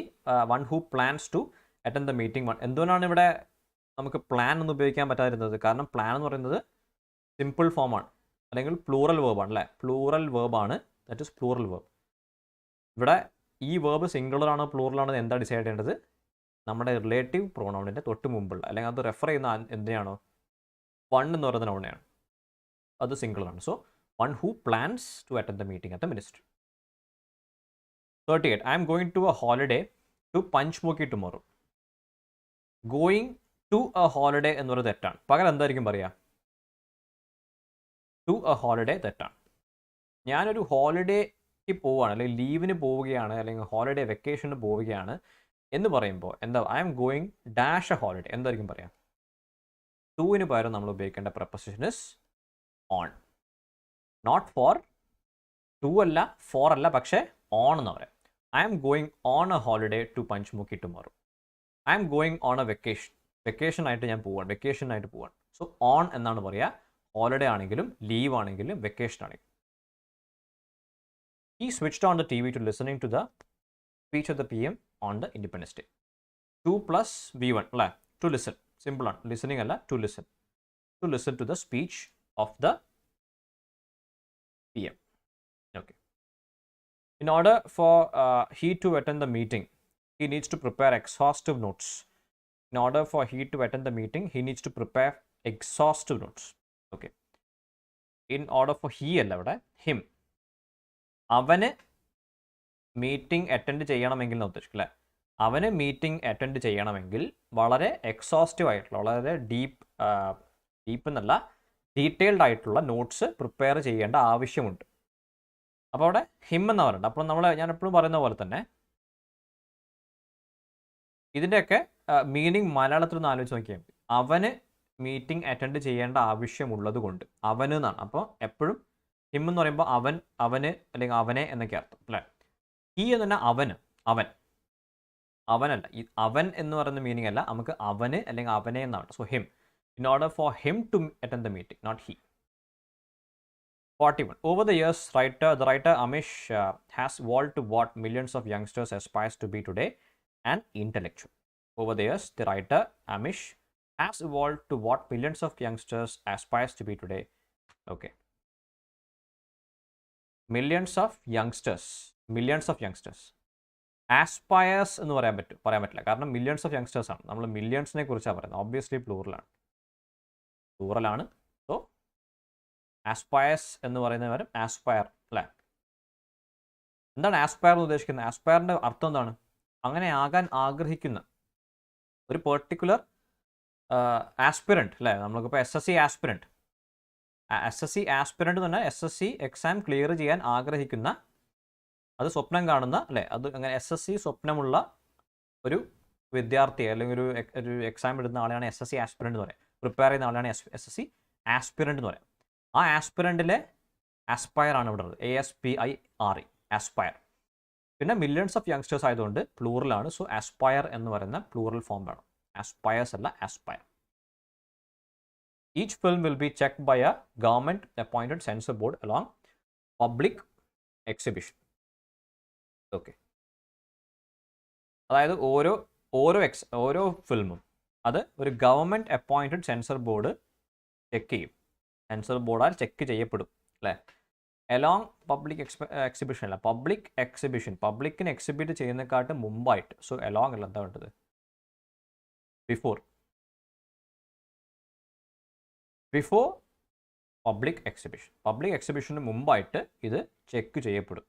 one who plans to attend the meeting. എന്തുകൊണ്ടാണ് ഇവിടെ നമുക്ക് പ്ലാൻ എന്ന് ഉപയോഗിക്കാൻ പറ്റാതിരുന്നത്? കാരണം പ്ലാൻ എന്ന് പറയുന്നത് സിമ്പിൾ ഫോമാണ് അല്ലെങ്കിൽ പ്ലൂറൽ വേർബാണ് അല്ലേ. പ്ലൂറൽ വേർബാണ്, ദാറ്റ് ഇസ് പ്ലൂറൽ വേർബ്. ഇവിടെ ഈ വേർബ് സിംഗുലറാണോ പ്ലൂറലാണോ എന്താ ഡിസൈഡ് ചെയ്യേണ്ടത്? നമ്മുടെ റിലേറ്റീവ് പ്രോണൗണിൻ്റെ തൊട്ട് മുമ്പുള്ള അല്ലെങ്കിൽ അത് റെഫർ ചെയ്യുന്ന എന്തിനാണോ, വൺ എന്ന് പറയുന്ന നൗണെയാണ്, അത് സിംഗിളറാണ്. So one who plans to attend the meeting at the minister. 38. I am going to a holiday to Panchmukhi tomorrow. Going to a holiday എന്ന് പറയുന്നത് തെറ്റാണ്. പകരം എന്തായിരിക്കും പറയുക? ടു എ ഹോളിഡേ തെറ്റാണ്. ഞാനൊരു ഹോളിഡേക്ക് പോവുകയാണ്, അല്ലെങ്കിൽ ലീവിന് പോവുകയാണ്, അല്ലെങ്കിൽ ഹോളിഡേ വെക്കേഷന് പോവുകയാണ് എന്ന് പറയുമ്പോൾ എന്താ, I M going dash a holiday എന്തായിരിക്കും പറയാം? ടൂവിന് പകരം നമ്മൾ ഉപയോഗിക്കേണ്ട preposition is on. Not for, to അല്ല, ഫോർ അല്ല, പക്ഷേ ഓൺ എന്ന് പറയാം. I M going on a holiday to Panchmukki tomorrow. I M going on a vacation, വെക്കേഷനായിട്ട് ഞാൻ പോവാണ്, വെക്കേഷനായിട്ട് പോവാണ്. സോ ഓൺ എന്നാണ് പറയുക, ഹോളിഡേ ആണെങ്കിലും ലീവ് ആണെങ്കിലും വെക്കേഷൻ ആണെങ്കിലും. He switched on the TV to listening to the speech of the PM on the Independence Day. 2 plus V1 അല്ലേ, to listen, simple ആണ്, listening അല്ല, to listen to the speech of the PM. Okay. In order for he to attend the meeting, he needs to prepare exhaustive notes. In order for he to attend the meeting, he needs to prepare exhaustive notes. Okay. In order for he അല്ല ഇവിടെ, him, അവന് meeting attend ചെയ്യണമെങ്കിൽ എന്ന് ഉദ്ദേശിക്കും അല്ലേ. അവന് meeting attend ചെയ്യണമെങ്കിൽ വളരെ exhaustive ആയിട്ടുള്ള, വളരെ ഡീപ്പ് എന്നല്ല, ഡീറ്റെയിൽഡ് ആയിട്ടുള്ള നോട്ട്സ് പ്രിപ്പയർ ചെയ്യേണ്ട ആവശ്യമുണ്ട്. അപ്പോൾ അവിടെ ഹിം എന്ന് പറയുന്നത്, അപ്പോൾ ഞാൻ എപ്പോഴും പറയുന്ന പോലെ തന്നെ ഇതിൻ്റെയൊക്കെ മീനിങ് മലയാളത്തിൽ ഒന്ന് ആലോചിച്ച് നോക്കിയാൽ മതി. അവന് മീറ്റിംഗ് അറ്റൻഡ് ചെയ്യേണ്ട ആവശ്യമുള്ളത് കൊണ്ട്, അവന് എന്നാണ്. അപ്പോൾ എപ്പോഴും ഹിം എന്ന് പറയുമ്പോൾ അവന് അല്ലെങ്കിൽ അവനെ എന്നൊക്കെ അർത്ഥം അല്ലേ. ഹി എന്ന് പറഞ്ഞാൽ അവനല്ല, അവൻ എന്ന് പറയുന്ന മീനിങ് അല്ല, നമുക്ക് അവന് അല്ലെങ്കിൽ അവനെ എന്നാണ്. So him, in order for him to attend the meeting, not he. 41. Over the years, the writer Amish has evolved to what millions of youngsters aspire to be today, an intellectual. Over the years, the writer Amish has evolved to what millions of youngsters aspire to be today. Okay. Millions of youngsters. Aspires എന്ന് പറയാൻ പറ്റില്ല, കാരണം millions of youngsters ആണ്. നമ്മൾ മില്യൺസിനെ കുറിച്ചാണ് പറയുന്നത്, obviously പ്ലൂറലാണ്. So ആസ്പയർസ് എന്ന് പറയുന്നവരും aspire അല്ലേ. എന്താണ് ആസ്പയർ എന്ന് ഉദ്ദേശിക്കുന്നത്? ആസ്പയറിൻ്റെ അർത്ഥം എന്താണ്? അങ്ങനെ ആകാൻ ആഗ്രഹിക്കുന്ന ഒരു പെർട്ടിക്കുലർ ആസ്പിറൻറ്റ് അല്ലേ. നമ്മൾക്കിപ്പോൾ SSC ആസ്പിറൻറ്റ് എന്ന് പറഞ്ഞാൽ SSC എക്സാം ക്ലിയർ ചെയ്യാൻ ആഗ്രഹിക്കുന്ന, അത് സ്വപ്നം കാണുന്ന അല്ലേ, അത് അങ്ങനെ SSC സ്വപ്നമുള്ള ഒരു വിദ്യാർത്ഥി അല്ലെങ്കിൽ ഒരു എക്സാം എഴുതുന്ന ആളെയാണ് SSC ആസ്പിറൻറ്റ് എന്ന് പറയുക. പ്രിപ്പയർ ചെയ്യുന്ന ആളെയാണ് SSC ആസ്പിറൻറ്റ് എന്ന് പറയുക. ആ ആസ്പിറൻറ്റിലെ ആസ്പയർ ആണ് ഇവിടെ ഉള്ളത്, ASPIRE, ആസ്പയർ. പിന്നെ മില്യൺസ് ഓഫ് യങ്സ്റ്റേഴ്സ് ആയതുകൊണ്ട് പ്ലൂറലാണ്. സോ ആസ്പയർ എന്ന് പറയുന്ന പ്ലൂറൽ ഫോം വേണം, ആസ്പയർസ് അല്ല, aspire. Each film will be checked by a government appointed censor board along public exhibition. Okay. അതായത് ഓരോ ഫിലിമും അത് ഒരു government appointed censor board check ചെയ്യും. സെൻസർ ബോർഡാൽ ചെക്ക് ചെയ്യപ്പെടും അല്ലേ. എലോങ് പബ്ലിക് എക്സിബിഷൻ അല്ല, പബ്ലിക് എക്സിബിഷൻ, പബ്ലിക്കിന് എക്സിബിറ്റ് ചെയ്യുന്നതിനെക്കാട്ടും മുമ്പായിട്ട്. സോ എലോങ് അല്ല, എന്താ വേണ്ടത്? ബിഫോർ പബ്ലിക് എക്സിബിഷന് മുമ്പായിട്ട് ഇത് ചെക്ക് ചെയ്യപ്പെടും.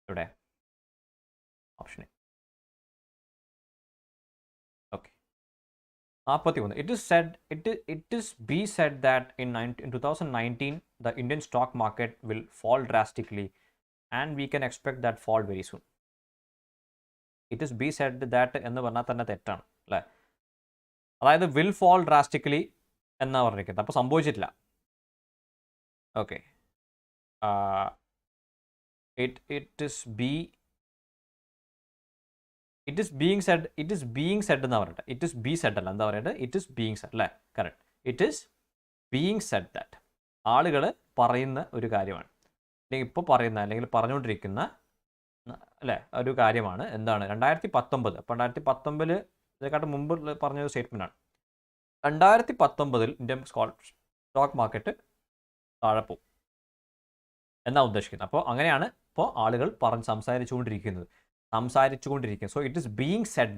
ഇവിടെ option A. Okay. 41. It is be said that in 2019 the Indian stock market will fall drastically and we can expect that fall very soon. It is be said that എന്ന് പറഞ്ഞാൽ തന്നെ തെറ്റാണ് അല്ലേ. അതായത് will fall drastically എന്നാ പറഞ്ഞിരിക്കുന്നത്, അപ്പോൾ സംഭവിച്ചിട്ടില്ല. Okay. it is being said എന്നാ പറയട്ടെ. it is be said അല്ല, എന്താ പറയട്ടെ, it is being said അല്ലേ. Correct. it is being said that ആളുകൾ പറയുന്ന ഒരു കാര്യമാണ്, അല്ലെങ്കിൽ ഇപ്പോൾ പറയുന്ന അല്ലെങ്കിൽ പറഞ്ഞുകൊണ്ടിരിക്കുന്ന അല്ലേ ഒരു കാര്യമാണ്. എന്താണ്? 2019. അപ്പോൾ 2019 ഇതിനെക്കാട്ടും മുമ്പ് പറഞ്ഞൊരു സ്റ്റേറ്റ്മെൻറ്റാണ്. 2019 ഇന്ത്യൻ സ്റ്റോക്ക് മാർക്കറ്റ് താഴെ പോകും എന്നാ ഉദ്ദേശിക്കുന്നത്. അപ്പോൾ അങ്ങനെയാണ് ഇപ്പോൾ ആളുകൾ സംസാരിച്ചുകൊണ്ടിരിക്കുന്നത്. So it is being said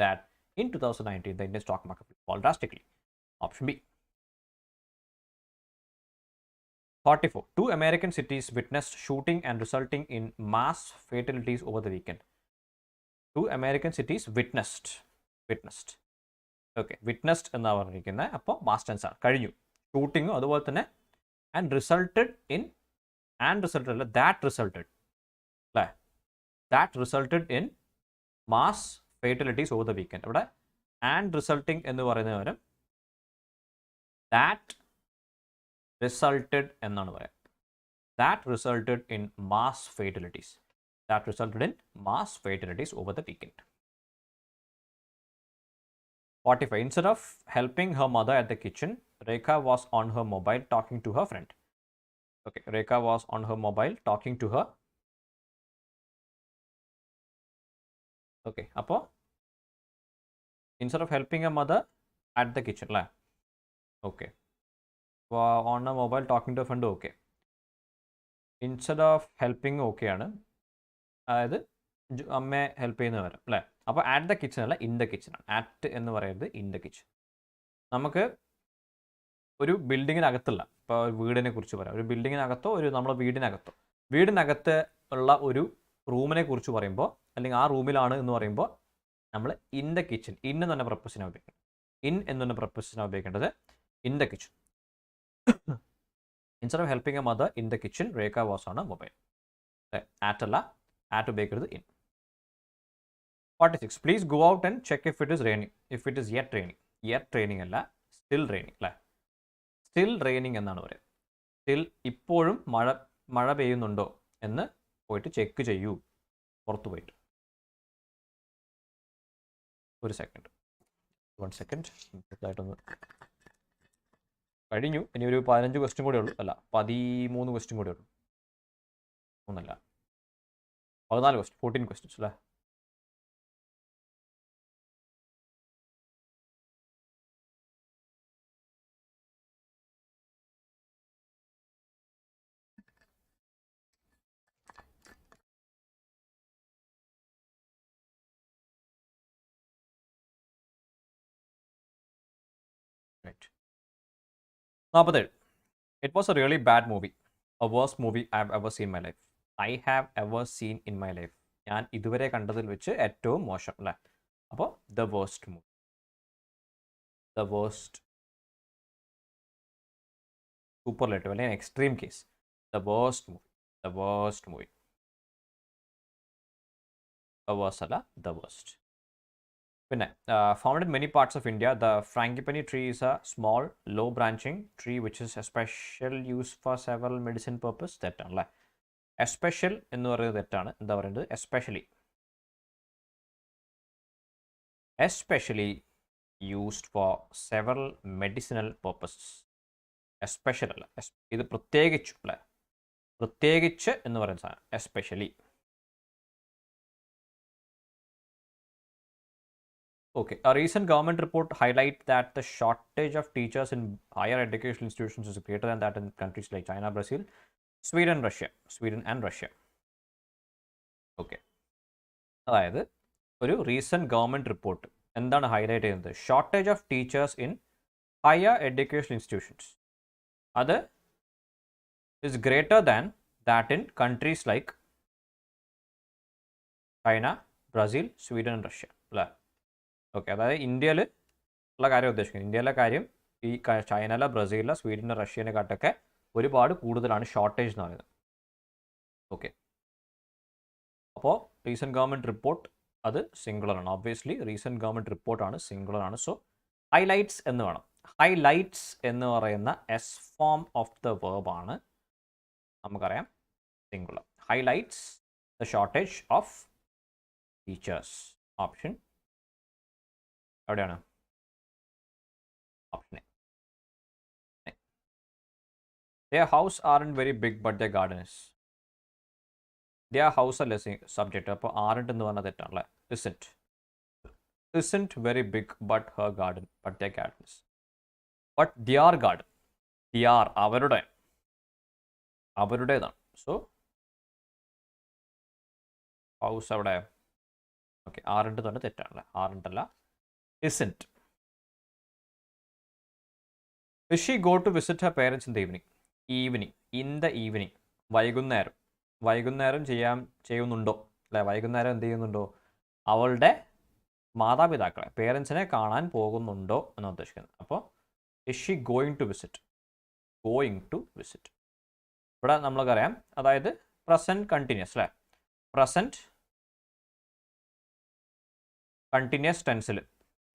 that in 2019 the Indian stock market will fall drastically. Option B. 44. 2 American cities witnessed shooting and resulting in mass fatalities over the weekend. 2 American cities witnessed. Okay, witnessed എന്നാ പറഞ്ഞിരിക്കുന്നത്. അപ്പോൾ past tense ആണ്, കഴിഞ്ഞു. ഷൂട്ടിങ്ങും അതുപോലെ തന്നെ and resulted in അല്ല that resulted അല്ലേ that resulted in mass fatalities over the weekend. അവിടെ ആൻഡ് റിസൾട്ടിങ് എന്ന് പറയുന്നതിന് പകരം ദാറ്റ് റിസൾട്ടഡ് എന്നാണ് പറയുക. That resulted in mass fatalities. That resulted in mass fatalities over the weekend. 45. Instead of helping her mother at the kitchen, Rekha was on her mobile talking to her friend. Okay, Rekha was on her mobile talking to her. Okay, appo instead of helping her mother at the kitchen, la. Okay, on her mobile talking to her friend. Okay, instead of helping, okay ആണ്, അതായത് അമ്മയെ help ചെയ്യുന്ന വരാം അല്ലേ. അപ്പോൾ at the kitchen അല്ല in the kitchen ആണ്. ആറ്റ് എന്ന് പറയുന്നത് ഇൻ ദ കിച്ചൺ. നമുക്ക് ഒരു ബിൽഡിങ്ങിനകത്തല്ല, ഇപ്പോൾ വീടിനെ കുറിച്ച് പറയാം. ഒരു ബിൽഡിങ്ങിനകത്തോ നമ്മളെ വീടിനകത്ത് ഉള്ള ഒരു റൂമിനെ കുറിച്ച് പറയുമ്പോൾ, അല്ലെങ്കിൽ ആ റൂമിലാണ് എന്ന് പറയുമ്പോൾ നമ്മൾ ഇൻ ദ കിച്ചൺ, ഇൻ എന്ന് തന്നെ പ്രപ്പോസിഷനാണ് ഉപയോഗിക്കുന്നത്. ഇൻ എന്ന് തന്നെ പ്രപ്പോസിഷനാണ് ഉപയോഗിക്കേണ്ടത്. In the kitchen. Instead of helping a mother in the kitchen, Rekha was on a mobile. At അല്ല, ആറ്റ് ഉപയോഗിക്കരുത്, in. 46. Please go out and check if it is raining. If it is yet raining. Yet raining അല്ല, still raining അല്ലേ. Still raining എന്നാണ് പറയുക. Still ഇപ്പോഴും മഴ പെയ്യുന്നുണ്ടോ എന്ന് പോയിട്ട് ചെക്ക് ചെയ്യൂ, പുറത്തു പോയിട്ട്. ഒരു സെക്കൻഡ്, 1 സെക്കൻഡ്. ചെറുതായിട്ടൊന്ന് കഴിഞ്ഞു. ഇനി ഒരു 15 ക്വസ്റ്റ്യൻ കൂടെ ഉള്ളൂ. അല്ല, 13 ക്വസ്റ്റ്യൻ കൂടെ ഉള്ളൂ. ഒന്നല്ല, 14 ക്വസ്റ്റ്യൻ, 14 ക്വസ്റ്റ്യൻസ് അല്ലേ. Right. 47. It was a really bad movie. A worst movie I have ever seen in my life. I have ever seen in my life. ഞാൻ ഇതുവരെ കണ്ടതിൽ വെച്ച് ഏറ്റവും മോശം അല്ലേ. അപ്പോൾ the worst movie. The worst superlative അല്ലെങ്കിൽ extreme case. The worst movie. The worst movie. The worst അല്ല, ദ വേഴ്സ്റ്റ്. പിന്നെ found in many parts of India, the frangipani tree is a small, low branching tree which is a special use for several medicine purpose. തെറ്റാണ് അല്ലേ. Special എന്ന് പറയുന്നത് തെറ്റാണ്. എന്താ പറയുന്നത്? Especially used for several medicinal purposes. Special അല്ല, ഇത് പ്രത്യേകിച്ചു അല്ലേ. പ്രത്യേകിച്ച് എന്ന് പറയുന്ന സാധനം especially. Okay, a recent government report highlights that the shortage of teachers in higher education institutions is greater than that in countries like China, Brazil, Sweden and Russia. Okay. അതായത് ഒരു റീസെൻറ്റ് ഗവൺമെൻറ് റിപ്പോർട്ട് എന്താണ് highlight ചെയ്യുന്നത്? Shortage of teachers in higher education institutions, അത് is greater than that in countries like China, Brazil, Sweden and Russia അല്ലേ. Okay, അതായത് ഇന്ത്യയിൽ ഉള്ള കാര്യം ഉദ്ദേശിക്കുന്നത്. ഇന്ത്യയിലെ കാര്യം ഈ ചൈനയിലെ, ബ്രസീലിലെ, സ്വീഡനിലെ, റഷ്യനെ കാട്ടൊക്കെ ഒരുപാട് കൂടുതലാണ് ഷോർട്ടേജ് എന്ന് പറയുന്നത്. ഓക്കെ, അപ്പോൾ റീസെൻറ്റ് ഗവൺമെൻറ് റിപ്പോർട്ട് അത് സിംഗുലറാണ്. ഒബ്വിയസ്ലി റീസെൻറ്റ് ഗവൺമെൻറ് റിപ്പോർട്ടാണ്, സിംഗുലറാണ്. സോ ഹൈലൈറ്റ്സ് എന്ന് വേണം. ഹൈലൈറ്റ്സ് എന്ന് പറയുന്ന എസ് ഫോം ഓഫ് ദ വേർബാണ്, നമുക്കറിയാം, singular. Highlights the shortage of teachers. Option എവിടെയാണ്? Option A. Their house aren't very big but their garden is. Their house അല്ലേ സബ്ജക്റ്റ്. അപ്പോൾ aren't എന്ന് പറഞ്ഞാൽ തെറ്റാണല്ലേ. Isn't very big but her garden, but their garden is. But their garden, their അവരുടേതാണ്. So house അവിടെ. Okay, aren't തന്നെ തെറ്റാണല്ലേ. aren't അല്ല, isn't. Will she go to visit her parents in the evening? In the evening. വൈകുന്നേരം ചെയ്യുന്നുണ്ടോ അല്ലെ. വൈകുന്നേരം എന്ത് ചെയ്യുന്നുണ്ടോ? അവളുടെ മാതാപിതാക്കളെ, പേരൻസിനെ കാണാൻ പോകുന്നുണ്ടോ എന്നാണ് ഉദ്ദേശിക്കുന്നത്. അപ്പോൾ is she going to visit? going to visit. ഇവിടെ നമ്മൾക്കറിയാം അതായത് പ്രസൻറ്റ് കണ്ടിന്യൂസ് അല്ലേ, പ്രസൻറ്റ് കണ്ടിന്യൂസ് ടെൻസിൽ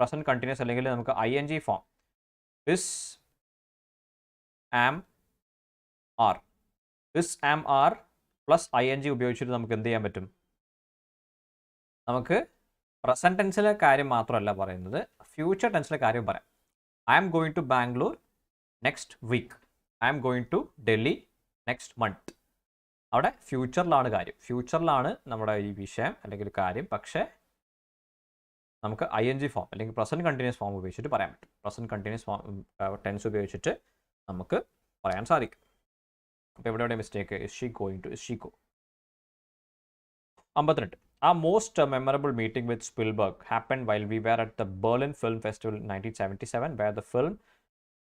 പ്രസൻറ്റ് കണ്ടിന്യൂസ് അല്ലെങ്കിൽ നമുക്ക് ING form is am are is am are plus ING ഉപയോഗിച്ചിട്ട് നമുക്ക് എന്ത് ചെയ്യാൻ പറ്റും, നമുക്ക് പ്രസൻറ്റ് ടെൻസിലെ കാര്യം മാത്രമല്ല പറയുന്നത്, ഫ്യൂച്ചർ ടെൻസിലെ കാര്യം പറയാം. I am going to Bangalore next week. I am going to Delhi next month. അവിടെ ഫ്യൂച്ചറിലാണ് കാര്യം, ഫ്യൂച്ചറിലാണ് നമ്മുടെ ഈ വിഷയം അല്ലെങ്കിൽ കാര്യം. പക്ഷേ നമുക്ക് ING ഫോം അല്ലെങ്കിൽ പ്രസൻറ്റ് കണ്ടിന്യൂസ് ഫോം ഉപയോഗിച്ചിട്ട് പറയാൻ പറ്റും. പ്രസൻറ്റ് കണ്ടിന്യൂസ് ഫോം ടെൻസ് ഉപയോഗിച്ചിട്ട് നമുക്ക് പറയാൻ സാധിക്കും. അപ്പോൾ എവിടെ mistake, is she going to, is she go. 52. Our most memorable meeting with Spielberg happened while we were at the Berlin Film Festival in 1977, where the film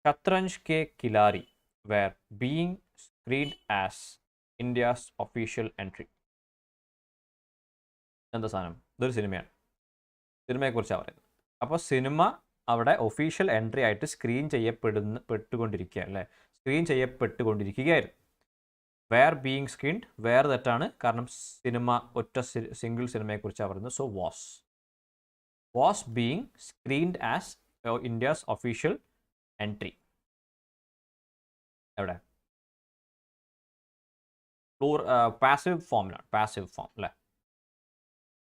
Shatranj Ke Khiladi were being screened as India's official entry. എന്താ സാധനം, ഇതൊരു സിനിമയാണ്, സിനിമയെക്കുറിച്ചാണ് പറയുന്നത്. അപ്പോൾ cinema അവിടെ official entry ആയിട്ട് screen ചെയ്യപ്പെട്ടുകൊണ്ടിരിക്കുക അല്ലേ, സ്ക്രീൻ ചെയ്യപ്പെട്ടുകൊണ്ടിരിക്കുകയായിരുന്നു. വേർ ബീയിങ് സ്ക്രീൻഡ്, വേർ തെറ്റാണ്, കാരണം സിനിമ ഒറ്റ സിംഗിൾ സിനിമയെക്കുറിച്ചാണ് പറയുന്നത്. So was being screened as India's official entry. എവിടെ പാസീവ് ഫോമിലാണ്, പാസീവ് ഫോം അല്ലേ.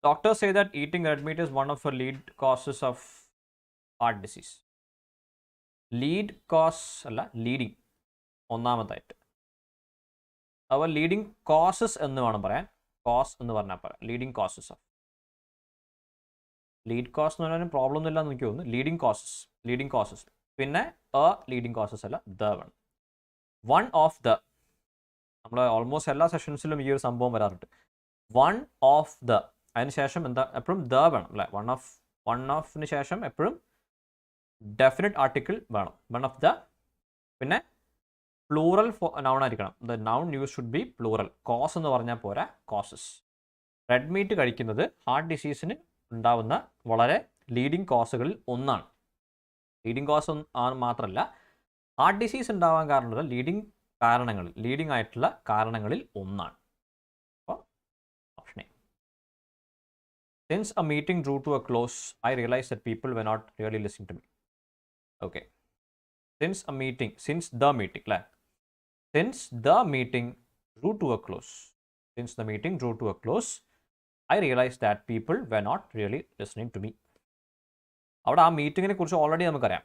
Doctors say that eating red meat is one of the lead causes of heart disease. Lead cause അല്ല, leading ഒന്നാമതായിട്ട്. അവ leading causes എന്ന് വേണം പറയാൻ, cos എന്ന് പറഞ്ഞാൽ പറയാം, leading causes of. Lead cause എന്ന് പറഞ്ഞാൽ പ്രോബ്ലം ഒന്നും ഇല്ലാന്ന് എനിക്ക് തോന്നുന്നു. ലീഡിങ് കോസസ് പിന്നെ ലീഡിങ് കോസസ് അല്ല, ദ വേണം. വൺ ഓഫ് ദ, നമ്മൾ ഓൾമോസ്റ്റ് എല്ലാ സെഷൻസിലും ഈ ഒരു സംഭവം വരാറുണ്ട്. വൺ ഓഫ് ദ, അതിന് ശേഷം എന്താ എപ്പോഴും ദ വേണം അല്ലേ. വൺ ഓഫിന് ശേഷം എപ്പോഴും ഡെഫിനിറ്റ് ആർട്ടിക്കിൾ വേണം, വൺ ഓഫ് ദ. പിന്നെ പ്ലൂറൽ നൗൺ ആയിരിക്കണം, the noun use should be plural. Cause എന്ന് പറഞ്ഞാൽ പോരാ, കോസസ്. റെഡ് മീറ്റ് കഴിക്കുന്നത് ഹാർട്ട് ഡിസീസിന് ഉണ്ടാവുന്ന വളരെ ലീഡിങ് കോസുകളിൽ ഒന്നാണ്. ലീഡിങ് കോസ് മാത്രമല്ല, ഹാർട്ട് ഡിസീസ് ഉണ്ടാവാൻ കാരണമുള്ള ലീഡിങ് ആയിട്ടുള്ള കാരണങ്ങളിൽ ഒന്നാണ്. അപ്പോൾ option A. Since a meeting drew to a close, I realized that people were not really listening to me. Okay. Since the meeting, right? Since the meeting drew to a close, I realized that people were not really listening to me. അവിടെ ആ മീറ്റിങ്ങിനെ കുറിച്ച് already നമുക്കറിയാം,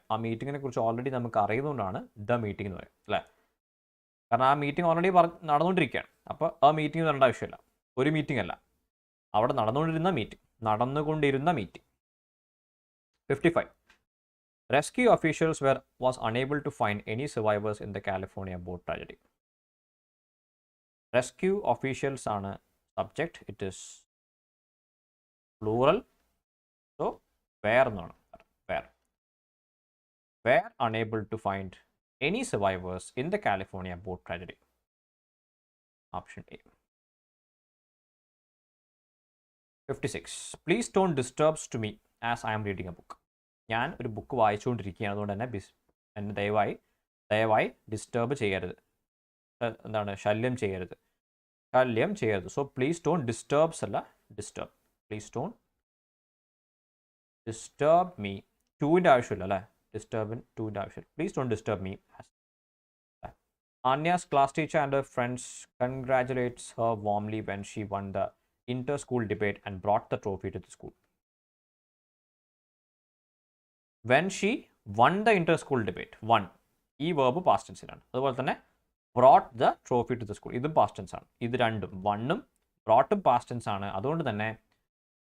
നമുക്ക് അറിയുന്നതുകൊണ്ടാണ് the meeting എന്ന് പറയുന്നത് അല്ലേ. കാരണം ആ മീറ്റിംഗ് ഓൾറെഡി നടന്നുകൊണ്ടിരിക്കുകയാണ്. അപ്പോൾ ആ മീറ്റിംഗ് വരേണ്ട ആവശ്യമില്ല, ഒരു മീറ്റിംഗ് അല്ല, അവിടെ നടന്നുകൊണ്ടിരുന്ന meeting. 55. Rescue officials was unable to find any survivors in the California boat tragedy. Rescue officials ആണ് subject, it is plural, so were എന്നാണ്, were unable to find any survivors in the California boat tragedy. Option A. 56. Please don't disturb to me as I am reading a book. ഞാൻ ഒരു book വായിച്ചുകൊണ്ടിരിക്കുകയാണ്, അതുകൊണ്ട് തന്നെ എന്നെ ദയവായി disturb ചെയ്യരുത്, എന്താണ്, ശല്യം ചെയ്യരുത്. സോ പ്ലീസ് ഡോണ്ട് ഡിസ്റ്റർബ്സ് അല്ല, disturb. Please don't disturb me, ടൂവിൻ്റെ ആവശ്യമില്ല അല്ലേ, ടൂവിൻ്റെ ആവശ്യമില്ല. Please don't disturb me. Anya's class teacher and her friends congratulates her warmly when she won the inter-school debate and brought the trophy to the school. When she won the inter-school debate, won, ഈ verb past tense ആണ്. അതുപോലെ തന്നെ brought the trophy to the school, ഇതും past tense ആണ്. ഇത് രണ്ടും, വണ്ണും ബ്രോട്ടും past tense ആണ്. അതുകൊണ്ട് തന്നെ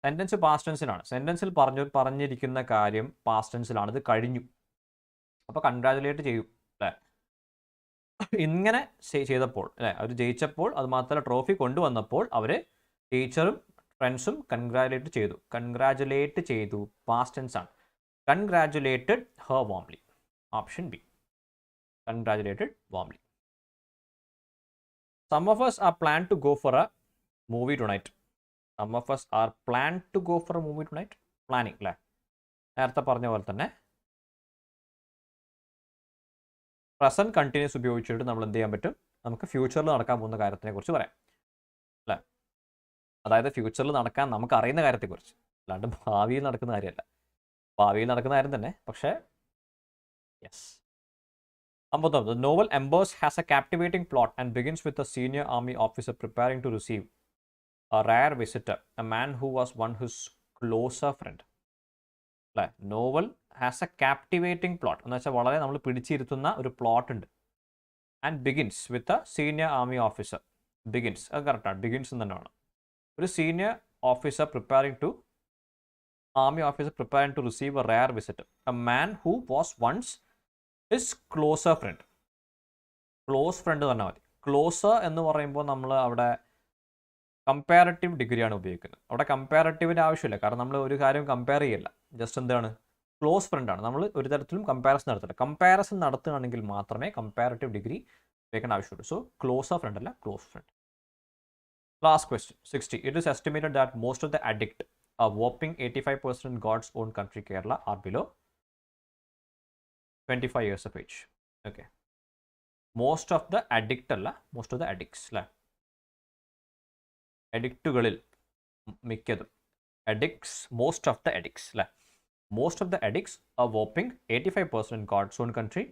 സെൻറ്റൻസ് past tenseലാണ്. സെൻറ്റൻസിൽ പറഞ്ഞിരിക്കുന്ന കാര്യം past tenseലാണ്, ഇത് കഴിഞ്ഞു. അപ്പോൾ കൺഗ്രാജുലേറ്റ് ചെയ്തു അല്ലേ. ഇങ്ങനെ ചെയ്തപ്പോൾ അല്ലേ, അവർ ജയിച്ചപ്പോൾ, അത് മാത്രമല്ല ട്രോഫി കൊണ്ടുവന്നപ്പോൾ അവർ ടീച്ചറും ഫ്രണ്ട്സും കൺഗ്രാജുലേറ്റ് ചെയ്തു, പാസ്റ്റ് ടെൻസ് ആണ്. Congratulated Har warmly. Option B, congratulated warmly. Some of us are planned to go for a movie tonight. Planning അല്ലേ, നേരത്തെ പറഞ്ഞ പോലെ തന്നെ പ്രസൻറ്റ് കണ്ടിന്യൂസ് ഉപയോഗിച്ചിട്ട് നമ്മൾ എന്ത് ചെയ്യാൻ പറ്റും, നമുക്ക് ഫ്യൂച്ചറിൽ നടക്കാൻ പോകുന്ന കാര്യത്തിനെക്കുറിച്ച് പറയാം അല്ലേ. അതായത് ഫ്യൂച്ചറിൽ നടക്കാൻ നമുക്ക് അറിയുന്ന കാര്യത്തെക്കുറിച്ച്, അല്ലാണ്ട് ഭാവിയിൽ നടക്കുന്ന കാര്യമല്ല. ഭാവിയിൽ നടക്കുന്ന കാര്യം തന്നെ, പക്ഷേ yes. The novel Embers has a captivating plot and begins with a senior army officer preparing to receive a rare visitor, a man who was one his closer friend. Novel has a captivating plot എന്ന് വെച്ചാൽ വളരെ നമ്മൾ പിടിച്ചിരുത്തുന്ന ഒരു plot ഉണ്ട്. And begins with a senior army officer. Begins അത് കറക്റ്റാണ്, begins തന്നെ വേണം. ഒരു senior officer preparing to receive a rare visitor, a man who was once his closer friend. Close friend തന്നെ മതി. ക്ലോസർ എന്ന് പറയുമ്പോൾ നമ്മൾ അവിടെ കമ്പാരറ്റീവ് ഡിഗ്രിയാണ് ഉപയോഗിക്കുന്നത്. അവിടെ കമ്പാരറ്റീവിൻ്റെ ആവശ്യമില്ല, കാരണം നമ്മൾ ഒരു കാര്യം കമ്പയർ ചെയ്യല്ല, ജസ്റ്റ് എന്താണ് ക്ലോസ് ഫ്രണ്ടാണ്. നമ്മൾ ഒരു തരത്തിലും കമ്പാരിസൺ നടത്തില്ല. കമ്പാരിസൺ നടത്തുകയാണെങ്കിൽ മാത്രമേ കമ്പാരറ്റീവ് ഡിഗ്രി ഉപയോഗിക്കേണ്ട ആവശ്യമുള്ളൂ. സോ ക്ലോസർ ഫ്രണ്ട് അല്ല, close friend. Last question, 60. It is estimated that most of the addict, a whopping 85% in God's own country, Kerala, are below 25 years of age. Okay. Most of the addict അല്ല, most of the addicts അല്ലേ. അഡിക്റ്റുകളിൽ മിക്കതും addicts, most of the addicts അല്ലേ. Most of the addicts, a whopping 85% in God's own country,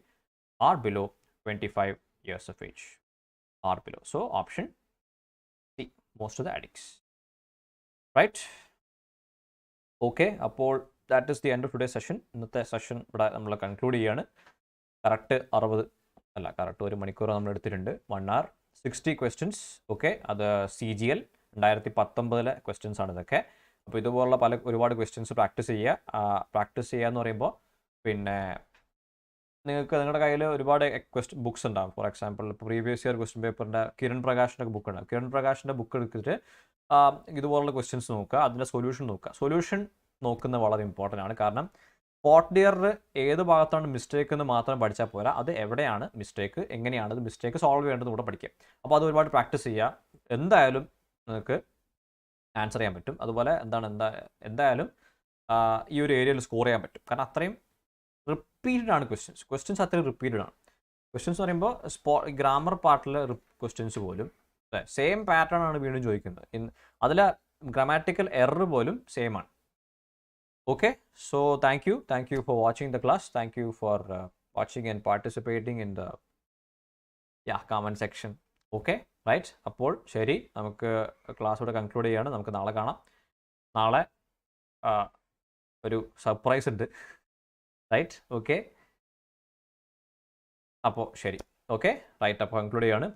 are below 25 years of age. Are below. So option C, most of the addicts. Right? Okay, അപ്പോൾ that is the end of today's session. ഇന്നത്തെ session ഇവിടെ നമ്മൾ conclude ചെയ്യാണ്. Correct 1 മണിക്കൂർ നമ്മൾ എടുത്തിട്ടുണ്ട്. 1 hour 60 questions. Okay, അത് CGL 2019 questions ആണ് ഇതൊക്കെ. അപ്പോൾ ഇതുപോലുള്ള ഒരുപാട് ക്വസ്റ്റ്യൻസ് പ്രാക്ടീസ് ചെയ്യുക എന്ന് പറയുമ്പോൾ പിന്നെ നിങ്ങൾക്ക് നിങ്ങളുടെ കയ്യിൽ ഒരുപാട് ബുക്സ് ഉണ്ടാകും. For example previous year question പേപ്പറിൻ്റെ കിരൺ പ്രകാശിൻ്റെ ബുക്ക് ഉണ്ടാകും. കിരൺ പ്രകാശിൻ്റെ ബുക്ക് എടുത്തിട്ട് ഇതുപോലുള്ള ക്വസ്റ്റ്യൻസ് നോക്കുക, അതിൻ്റെ സൊല്യൂഷൻ നോക്കുക. സൊല്യൂഷൻ നോക്കുന്നത് വളരെ ഇമ്പോർട്ടൻ്റ് ആണ്. കാരണം സ്പോട്ട് ഇയറിൽ ഏത് ഭാഗത്താണ് മിസ്റ്റേക്ക് എന്ന് മാത്രം പഠിച്ചാൽ പോരാ, അത് എവിടെയാണ് മിസ്റ്റേക്ക്, എങ്ങനെയാണ് അത് മിസ്റ്റേക്ക് സോൾവ് ചെയ്യേണ്ടത് കൂടെ പഠിക്കുക. അപ്പോൾ അത് ഒരുപാട് പ്രാക്ടീസ് ചെയ്യുക. എന്തായാലും നിങ്ങൾക്ക് ആൻസർ ചെയ്യാൻ പറ്റും. അതുപോലെ എന്തായാലും ഈ ഒരു ഏരിയയിൽ സ്കോർ ചെയ്യാൻ പറ്റും. കാരണം അത്രയും റിപ്പീറ്റഡ് ആണ് ക്വസ്റ്റ്യൻസ് അത്രയും റിപ്പീറ്റഡ് ആണ്. ക്വസ്റ്റ്യൻസ് എന്ന് പറയുമ്പോൾ ഗ്രാമർ പാർട്ടിലെ ക്വസ്റ്റ്യൻസ് പോലും സെയിം പാറ്റേൺ ആണ് വീണ്ടും ചോദിക്കുന്നത്. അതിലെ ഗ്രാമാറ്റിക്കൽ എറർ പോലും സെയിം ആണ്. Okay, so thank you for watching the class. Thank you for watching and participating in the comment section. Okay, right? അപ്പോൾ ശരി, നമുക്ക് ക്ലാസ് ഇവിടെ കൺക്ലൂഡ് ചെയ്യാണ്. നമുക്ക് നാളെ കാണാം. നാളെ ഒരു സർപ്രൈസ് ഉണ്ട്, റൈറ്റ്? ഓക്കെ, അപ്പോൾ ശരി. Okay, right. അപ്പോൾ കൺക്ലൂഡ് ചെയ്യാണ്.